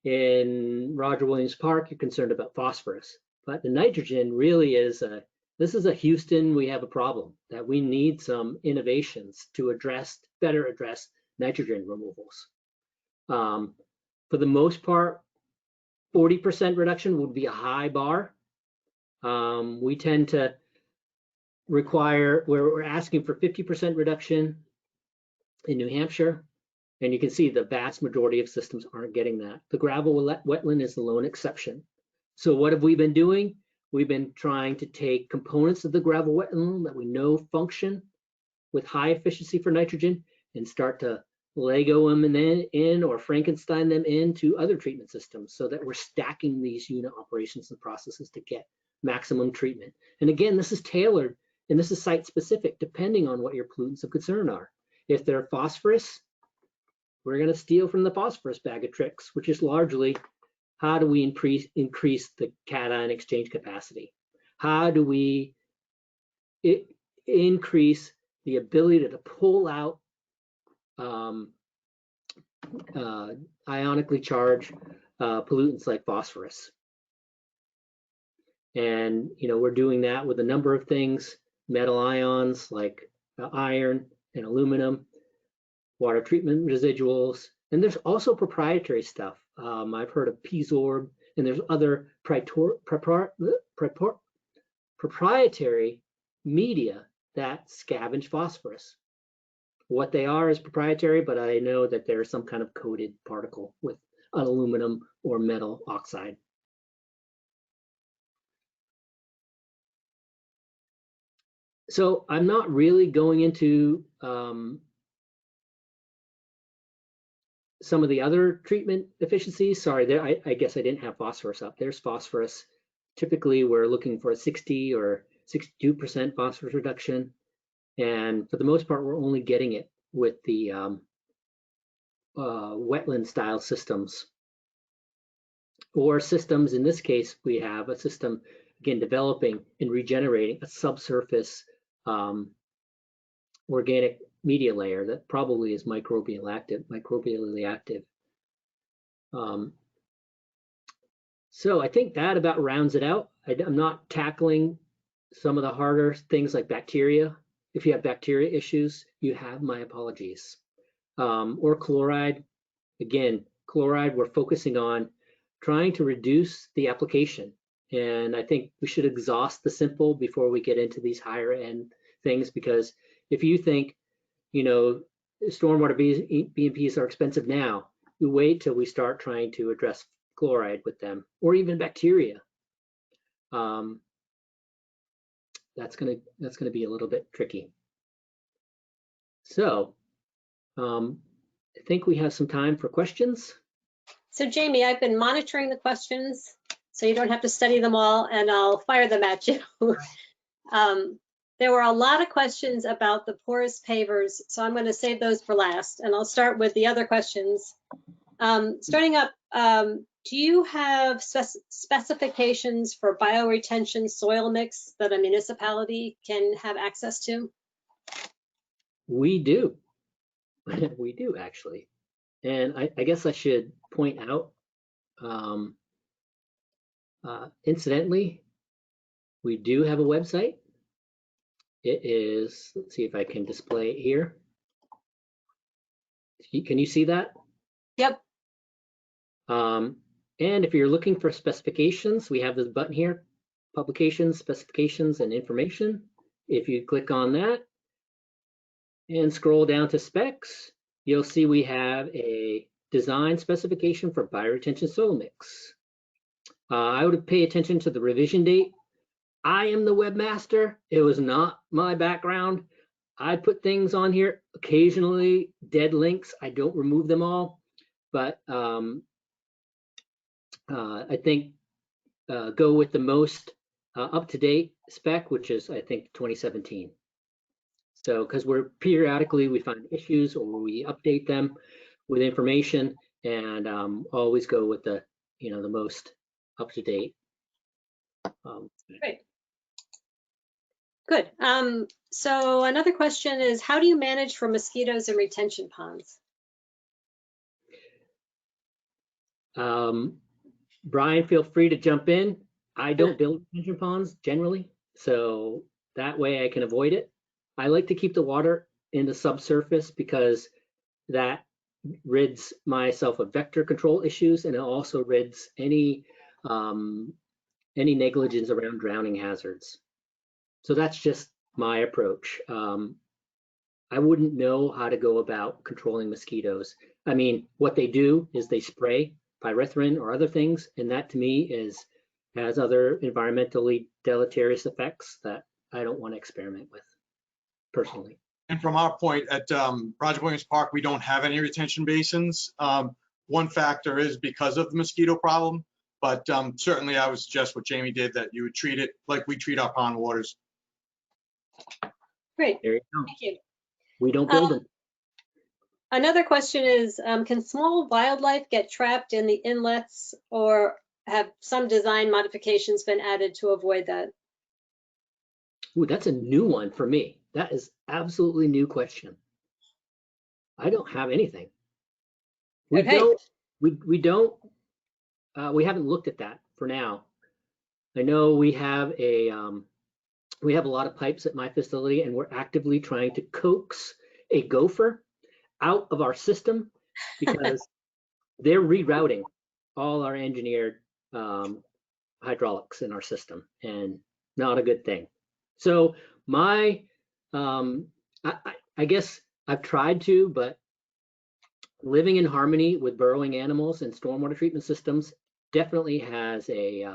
Speaker 5: In Roger Williams Park, you're concerned about phosphorus. But the nitrogen really is this is a Houston, we have a problem that we need some innovations to better address nitrogen removals. For the most part, 40% reduction would be a high bar. We tend to require, where we're asking for 50% reduction in New Hampshire, and you can see the vast majority of systems aren't getting that. The gravel wetland is the lone exception. So what have we been doing? We've been trying to take components of the gravel wetland that we know function with high efficiency for nitrogen and start to Lego them in or Frankenstein them into other treatment systems so that we're stacking these unit operations and processes to get maximum treatment. And again, this is tailored and this is site specific depending on what your pollutants of concern are. If they're phosphorus, we're going to steal from the phosphorus bag of tricks, which is largely how do we increase the cation exchange capacity? How do we increase the ability to pull out ionically charged pollutants like phosphorus? And we're doing that with a number of things, metal ions like iron and aluminum, water treatment residuals, and there's also proprietary stuff. I've heard of P-Zorb, and there's other proprietary media that scavenge phosphorus. What they are is proprietary, but I know that there's some kind of coated particle with an aluminum or metal oxide. So I'm not really going into some of the other treatment efficiencies. Sorry, there, I guess I didn't have phosphorus up. There's phosphorus. Typically, we're looking for a 60 or 62% phosphorus reduction. And for the most part, we're only getting it with the wetland style systems. Or systems, in this case, we have a system, again, developing and regenerating a subsurface organic media layer that probably is microbially active. So I think that about rounds it out. I'm not tackling some of the harder things like bacteria. If you have bacteria issues, you have my apologies. Or chloride. Again, chloride, we're focusing on trying to reduce the application. And I think we should exhaust the simple before we get into these higher end things, because if you think, stormwater BMPs are expensive now, you wait till we start trying to address chloride with them, or even bacteria. That's gonna be a little bit tricky. So I think we have some time for questions.
Speaker 2: So Jamie, I've been monitoring the questions, so you don't have to study them all, and I'll fire them at you. There were a lot of questions about the porous pavers, so I'm going to save those for last, and I'll start with the other questions. Starting up, do you have specifications for bioretention soil mix that a municipality can have access to?
Speaker 5: We do. We do, actually. And I guess I should point out, incidentally, we do have a website. it is, let's see if I can display it here. Can you see that?
Speaker 2: Yep.
Speaker 5: And if you're looking for specifications, we have this button here, publications, specifications, and information. If you click on that and scroll down to specs, you'll see we have a design specification for bioretention soil mix. I would pay attention to the revision date. I am the webmaster. It was not my background. I put things on here, occasionally dead links. I don't remove them all, but I think go with the most up-to-date spec, which is, I think, 2017. So, because periodically we find issues or we update them with information, and always go with the, the most up-to-date.
Speaker 2: Great. Good. So another question is, how do you manage for mosquitoes in retention ponds?
Speaker 5: Brian, feel free to jump in. I don't build retention ponds generally, so that way I can avoid it. I like to keep the water in the subsurface because that rids myself of vector control issues, and it also rids any negligence around drowning hazards. So that's just my approach. I wouldn't know how to go about controlling mosquitoes. I mean, what they do is they spray pyrethrin or other things, and that to me has other environmentally deleterious effects that I don't want to experiment with personally.
Speaker 4: And from our point at Project Williams Park, we don't have any retention basins. One factor is because of the mosquito problem, but certainly I would suggest what Jamie did, that you would treat it like we treat our pond waters.
Speaker 2: Great.
Speaker 5: There you go.
Speaker 2: Thank you.
Speaker 5: We don't build them.
Speaker 2: Another question is, can small wildlife get trapped in the inlets, or have some design modifications been added to avoid that?
Speaker 5: Ooh, that's a new one for me. That is absolutely new question. I don't have anything. We
Speaker 2: Okay.
Speaker 5: we haven't looked at that for now. I know we have a lot of pipes at my facility, and we're actively trying to coax a gopher out of our system because they're rerouting all our engineered hydraulics in our system, and not a good thing. So my, I guess I've tried to, but living in harmony with burrowing animals and stormwater treatment systems definitely has a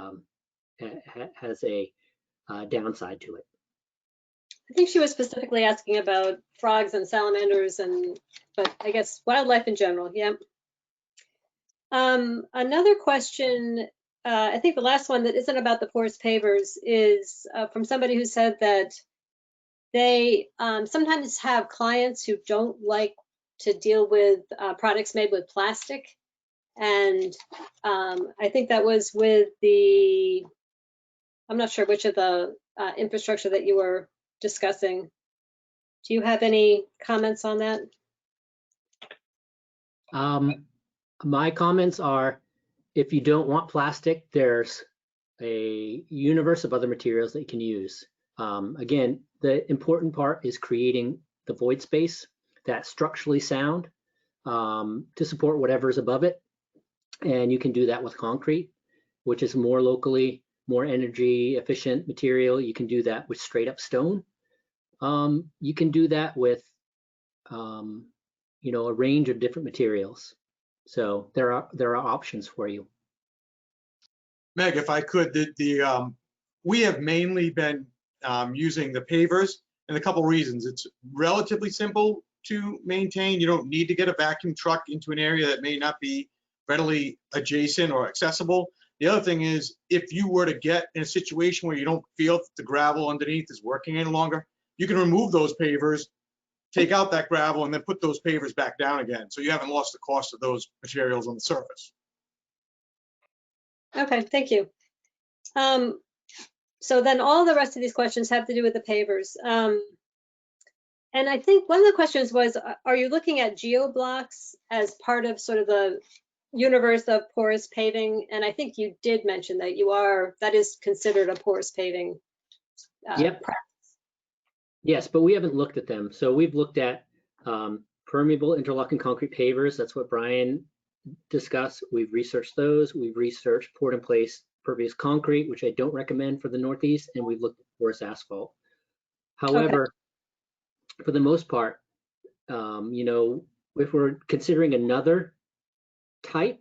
Speaker 5: downside to it.
Speaker 2: I think she was specifically asking about frogs and salamanders, but I guess wildlife in general. Yeah. Another question, I think the last one that isn't about the porous pavers is from somebody who said that they sometimes have clients who don't like to deal with products made with plastic. And I think that was with I'm not sure which of the infrastructure that you were discussing. Do you have any comments on that?
Speaker 5: My comments are, if you don't want plastic, there's a universe of other materials that you can use. Again, the important part is creating the void space that's structurally sound to support whatever's above it. And you can do that with concrete, which is more locally, more energy efficient material. You can do that with straight up stone. You can do that with, a range of different materials. So there are options for you.
Speaker 4: Meg, if I could, we have mainly been using the pavers, and a couple reasons. It's relatively simple to maintain. You don't need to get a vacuum truck into an area that may not be readily adjacent or accessible. The other thing is, if you were to get in a situation where you don't feel that the gravel underneath is working any longer, you can remove those pavers, take out that gravel, and then put those pavers back down again. So you haven't lost the cost of those materials on the surface.
Speaker 2: Okay, thank you. So then all the rest of these questions have to do with the pavers. And I think one of the questions was, are you looking at geoblocks as part of sort of the universe of porous paving? And I think you did mention that that is considered a porous paving
Speaker 5: Yep.
Speaker 2: practice.
Speaker 5: Yes, but we haven't looked at them. So we've looked at permeable interlocking concrete pavers. That's what Brian discussed. We've researched those. We've researched poured in place pervious concrete, which I don't recommend for the Northeast, and we've looked at porous asphalt. However, for the most part, if we're considering another type,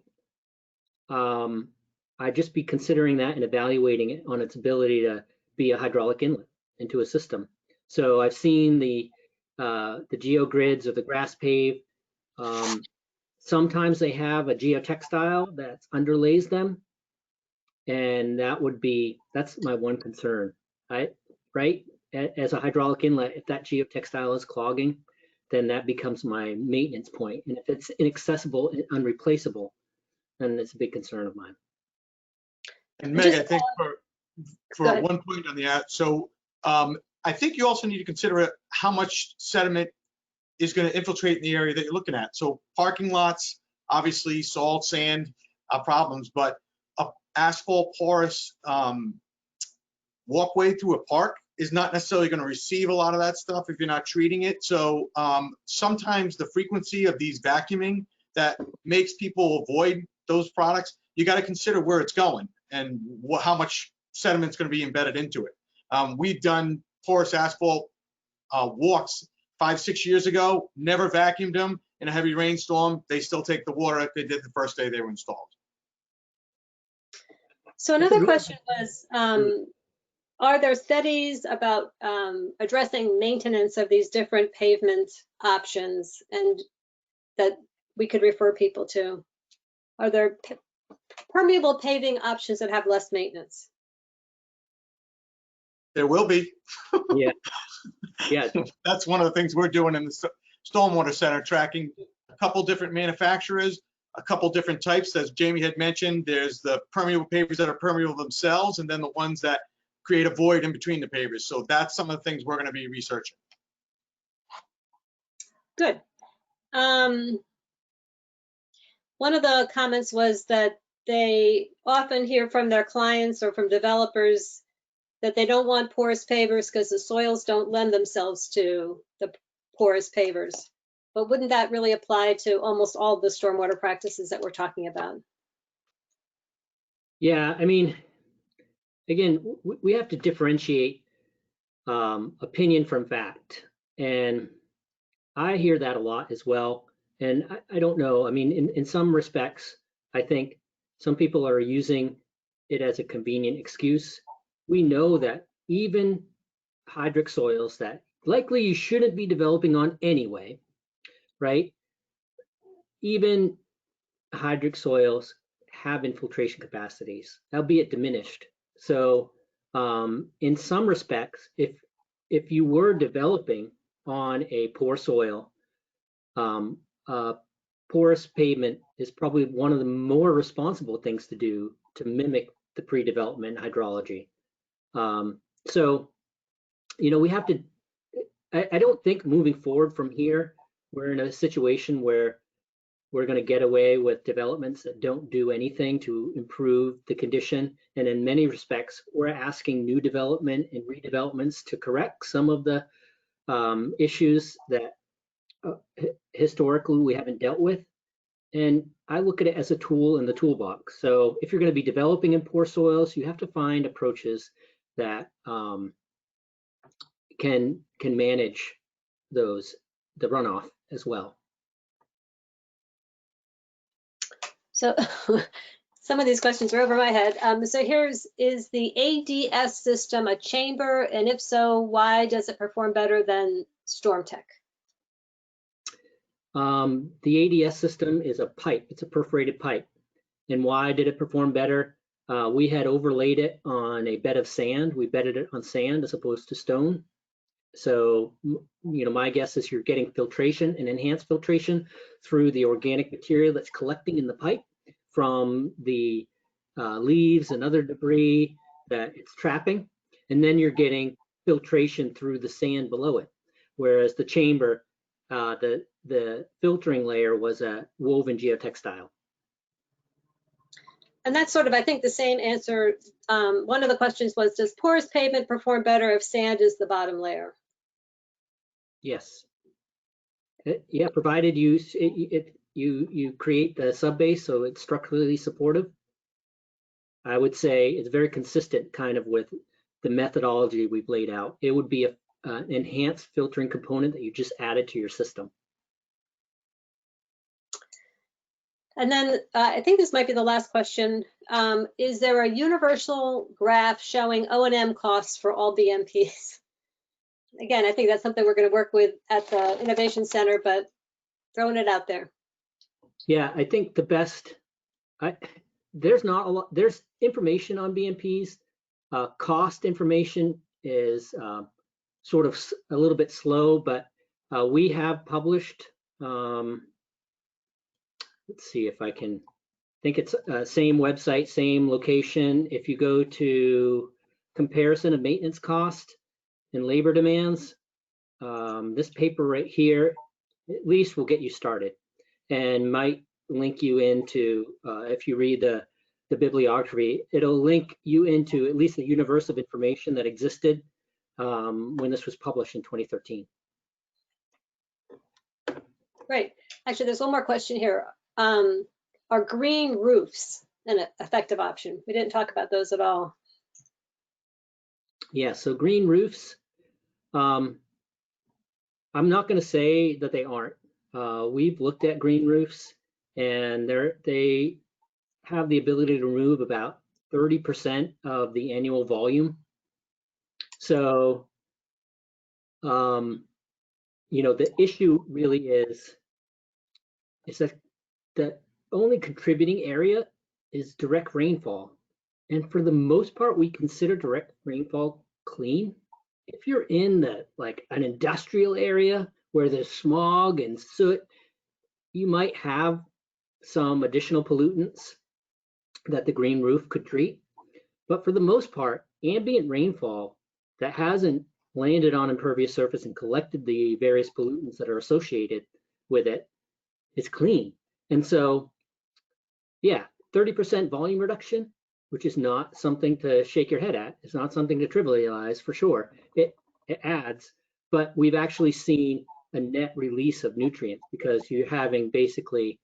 Speaker 5: I'd just be considering that and evaluating it on its ability to be a hydraulic inlet into a system. So I've seen the geogrids or the grass pave. Sometimes they have a geotextile that underlays them, and that's my one concern. Right? As a hydraulic inlet, if that geotextile is clogging, then that becomes my maintenance point. And if it's inaccessible and unreplaceable, then it's a big concern of mine.
Speaker 4: And Meg, I think for one point on the so I think you also need to consider how much sediment is going to infiltrate in the area that you're looking at. So parking lots, obviously salt, sand are problems, but a asphalt porous walkway through a park is not necessarily going to receive a lot of that stuff if you're not treating it. So sometimes the frequency of these vacuuming that makes people avoid those products, you got to consider where it's going and how much sediment's going to be embedded into it. We've done porous asphalt walks 5-6 years ago, never vacuumed them. In a heavy rainstorm, they still take the water like they did the first day they were installed.
Speaker 2: So another question was, are there studies about addressing maintenance of these different pavement options and that we could refer people to? Are there permeable paving options that have less maintenance?
Speaker 4: There will be.
Speaker 5: Yeah. Yeah.
Speaker 4: That's one of the things we're doing in the Stormwater Center, tracking a couple different manufacturers, a couple different types. As Jamie had mentioned, there's the permeable pavers that are permeable themselves, and then the ones that create a void in between the pavers. So that's some of the things we're going to be researching.
Speaker 2: Good. One of the comments was that they often hear from their clients or from developers that they don't want porous pavers because the soils don't lend themselves to the porous pavers. But wouldn't that really apply to almost all the stormwater practices that we're talking about?
Speaker 5: Yeah, I mean, again, we have to differentiate opinion from fact. And I hear that a lot as well. And I don't know, I mean, in some respects, I think some people are using it as a convenient excuse. We know that even hydric soils that likely you shouldn't be developing on anyway, right? Even hydric soils have infiltration capacities, albeit diminished. So in some respects, if you were developing on a poor soil, porous pavement is probably one of the more responsible things to do to mimic the pre-development hydrology. So, we have to, I don't think moving forward from here, we're in a situation where we're going to get away with developments that don't do anything to improve the condition. And in many respects, we're asking new development and redevelopments to correct some of the issues that historically we haven't dealt with. And I look at it as a tool in the toolbox. So if you're going to be developing in poor soils, you have to find approaches that can manage the runoff as well.
Speaker 2: So some of these questions are over my head. So is the ADS system a chamber? And if so, why does it perform better than StormTech?
Speaker 5: The ADS system is a pipe. It's a perforated pipe. And why did it perform better? We had overlaid it on a bed of sand. We bedded it on sand as opposed to stone. So, my guess is you're getting filtration and enhanced filtration through the organic material that's collecting in the pipe from the leaves and other debris that it's trapping. And then you're getting filtration through the sand below it. Whereas the chamber, the filtering layer was a woven geotextile.
Speaker 2: And that's sort of, I think, the same answer. One of the questions was, does porous pavement perform better if sand is the bottom layer?
Speaker 5: Yes. Yeah, provided you create the subbase so it's structurally supportive. I would say it's very consistent kind of with the methodology we've laid out. It would be an enhanced filtering component that you just added to your system.
Speaker 2: And then I think this might be the last question. Is there a universal graph showing O&M costs for all BMPs? Again, I think that's something we're going to work with at the Innovation Center, but throwing it out there.
Speaker 5: Yeah, I think the best, there's not a lot, there's information on BMPs. Cost information is sort of a little bit slow, but we have published, let's see if I can, think it's same website, same location. If you go to comparison of maintenance cost and labor demands, this paper right here, at least will get you started and might link you into, if you read the bibliography, it'll link you into at least the universe of information that existed when this was published in 2013.
Speaker 2: Great. Actually, there's one more question here. Are green roofs an effective option? We didn't talk about those at all.
Speaker 5: Yeah, so green roofs, I'm not going to say that they aren't. We've looked at green roofs and they have the ability to remove about 30% of the annual volume. So, you know, the issue really is that the only contributing area is direct rainfall. And for the most part, we consider direct rainfall clean. If you're in like an industrial area where there's smog and soot, you might have some additional pollutants that the green roof could treat. But for the most part, ambient rainfall that hasn't landed on impervious surface and collected the various pollutants that are associated with it is clean. And so, yeah, 30% volume reduction, which is not something to shake your head at. It's not something to trivialize for sure. It adds, but we've actually seen a net release of nutrients because you're having basically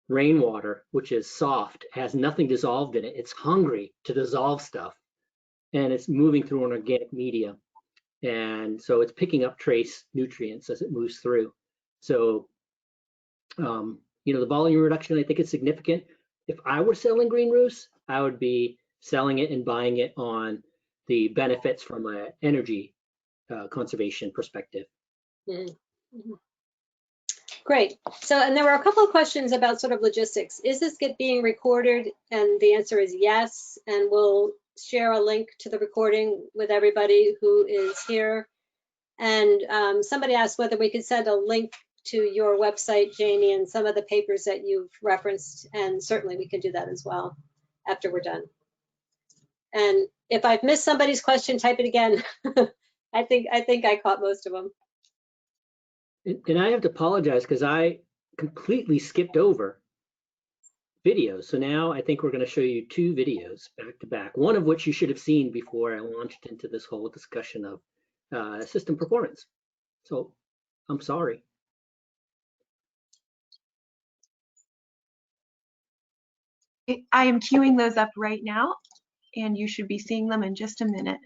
Speaker 5: rainwater, which is soft, has nothing dissolved in it. It's hungry to dissolve stuff and it's moving through an organic media. And so it's picking up trace nutrients as it moves through. So, you know, the volume reduction, I think is significant. If I were selling green roofs, I would be selling it and buying it on the benefits from an energy conservation perspective.
Speaker 2: Mm-hmm. Great. So, and there were a couple of questions about sort of logistics. Is this being recorded? And the answer is yes. And we'll share a link to the recording with everybody who is here. And somebody asked whether we could send a link to your website, Jamie, and some of the papers that you've referenced. And certainly we can do that as well after we're done. And if I've missed somebody's question, type it again. I think I caught most of them.
Speaker 5: And I have to apologize because I completely skipped over videos. So now I think we're going to show you two videos back to back, one of which you should have seen before I launched into this whole discussion of system performance. So I'm sorry.
Speaker 1: I am queuing those up right now, and you should be seeing them in just a minute.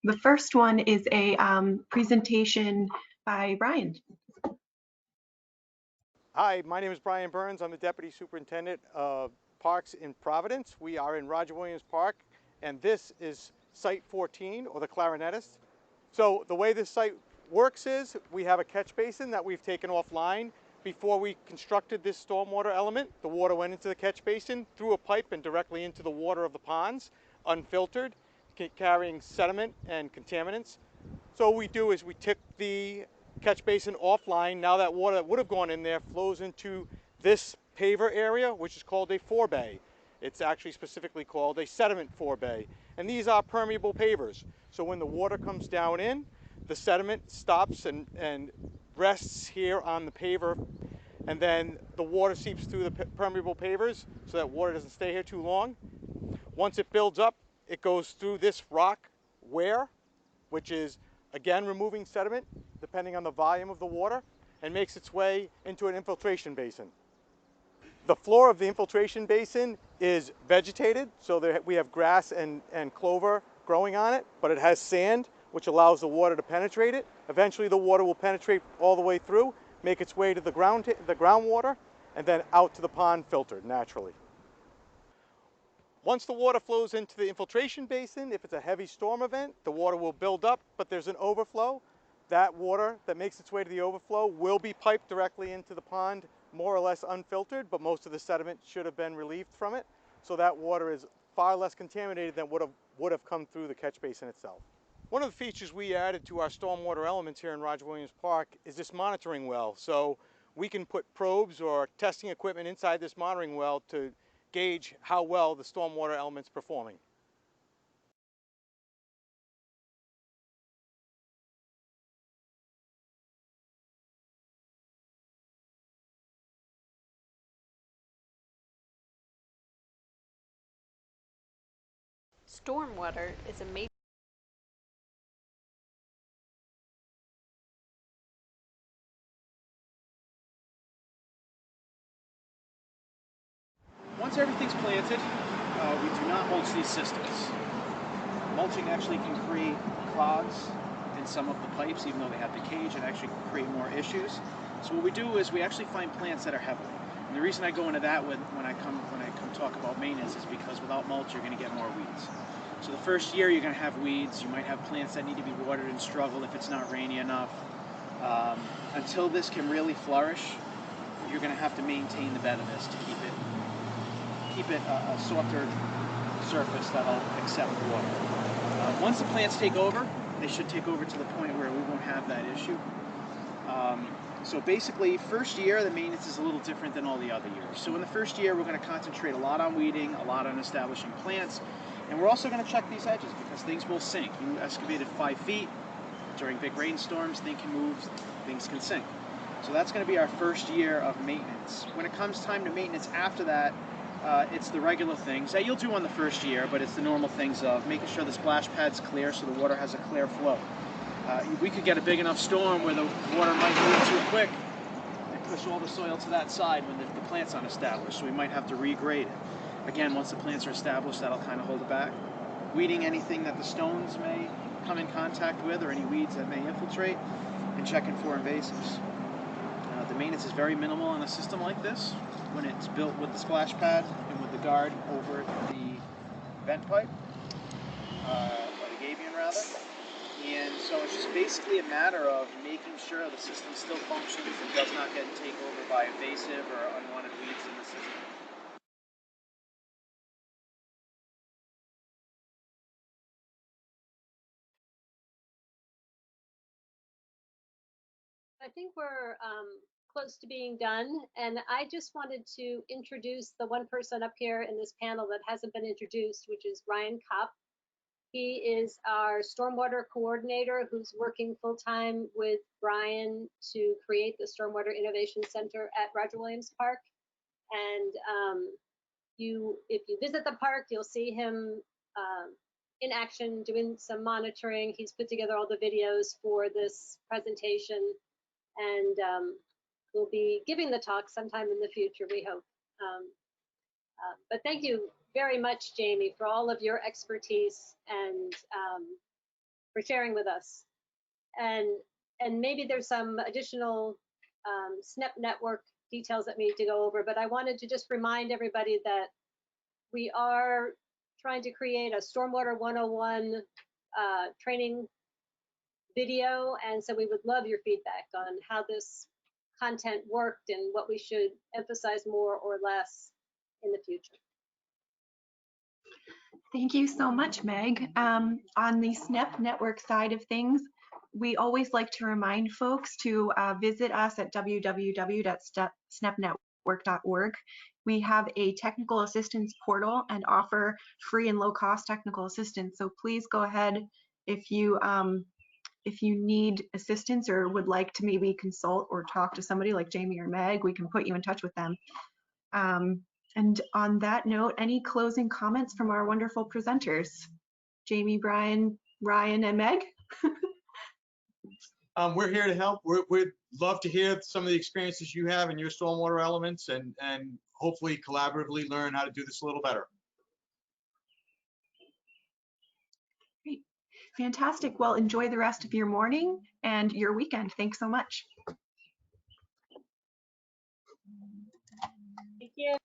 Speaker 1: The first one is a presentation by Brian.
Speaker 6: Hi, my name is Brian Burns. I'm the Deputy Superintendent of Parks in Providence. We are in Roger Williams Park, and this is Site 14, or the Clarinetist. So the way this site works is we have a catch basin that we've taken offline. Before we constructed this stormwater element, the water went into the catch basin, through a pipe and directly into the water of the ponds, unfiltered, carrying sediment and contaminants. So what we do is we took the catch basin offline. Now that water that would have gone in there flows into this paver area, which is called a forebay. It's actually specifically called a sediment forebay. And these are permeable pavers. So when the water comes down in, the sediment stops and rests here on the paver and then the water seeps through the permeable pavers so that water doesn't stay here too long. Once it builds up, it goes through this rock wear, which is again removing sediment depending on the volume of the water, and makes its way into an infiltration basin. The floor of the infiltration basin is vegetated, so we have grass and clover growing on it, but it has sand, which allows the water to penetrate it. Eventually the water will penetrate all the way through, make its way to the groundwater, and then out to the pond filtered naturally. Once the water flows into the infiltration basin, if it's a heavy storm event, the water will build up, but there's an overflow. That water that makes its way to the overflow will be piped directly into the pond, more or less unfiltered, but most of the sediment should have been relieved from it. So that water is far less contaminated than would have come through the catch basin itself. One of the features we added to our stormwater elements here in Roger Williams Park is this monitoring well. So we can put probes or testing equipment inside this monitoring well to gauge how well the stormwater element's performing.
Speaker 3: Stormwater is a major
Speaker 7: Once everything's planted, we do not mulch these systems. Mulching actually can create clogs in some of the pipes, even though they have the cage, and actually create more issues. So what we do is we actually find plants that are heavily. And the reason I go into that when I come talk about maintenance is because without mulch, you're going to get more weeds. So the first year you're going to have weeds. You might have plants that need to be watered and struggle if it's not rainy enough. Until this can really flourish, you're going to have to maintain the bed of this to keep it a softer surface that'll accept water. Once the plants take over, they should take over to the point where we won't have that issue. So basically, first year, the maintenance is a little different than all the other years. So in the first year, we're going to concentrate a lot on weeding, a lot on establishing plants, and we're also going to check these edges because things will sink. You excavated 5 feet. During big rainstorms, things can move, things can sink. So that's going to be our first year of maintenance. When it comes time to maintenance after that, it's the regular things that you'll do on the first year, but it's the normal things of making sure the splash pad's clear so the water has a clear flow. We could get a big enough storm where the water might move too quick and push all the soil to that side when the plant's unestablished, so we might have to regrade it. Again, once the plants are established, that'll kind of hold it back. Weeding anything that the stones may come in contact with or any weeds that may infiltrate, and checking for invasives. The maintenance is very minimal on a system like this when it's built with the splash pad and with the guard over the vent pipe, or the gabion rather. And so it's just basically a matter of making sure the system still functions and does not get taken over by invasive or unwanted weeds in the system.
Speaker 2: I think we're close to being done, and I just wanted to introduce the one person up here in this panel that hasn't been introduced, which is Ryan Kopp. He is our stormwater coordinator who's working full-time with Brian to create the Stormwater Innovation Center at Roger Williams Park. And if you visit the park, you'll see him in action doing some monitoring. He's put together all the videos for this presentation, and we'll be giving the talk sometime in the future, we hope. But thank you very much, Jamie, for all of your expertise and for sharing with us. And maybe there's some additional SNEP network details that we need to go over, but I wanted to just remind everybody that we are trying to create a Stormwater 101 training video, and so we would love your feedback on how this content worked and what we should emphasize more or less in the future.
Speaker 1: Thank you so much, Meg. On the SNEP network side of things, we always like to remind folks to visit us at www.snepnetwork.org. We have a technical assistance portal and offer free and low-cost technical assistance. So please go ahead if you if you need assistance or would like to maybe consult or talk to somebody like Jamie or Meg, we can put you in touch with them. And on that note, any closing comments from our wonderful presenters? Jamie, Brian, Ryan, and Meg?
Speaker 4: We're here to help. We'd love to hear some of the experiences you have in your stormwater elements and hopefully collaboratively learn how to do this a little better.
Speaker 1: Great. Fantastic. Well, enjoy the rest of your morning and your weekend. Thanks so much.
Speaker 2: Thank you.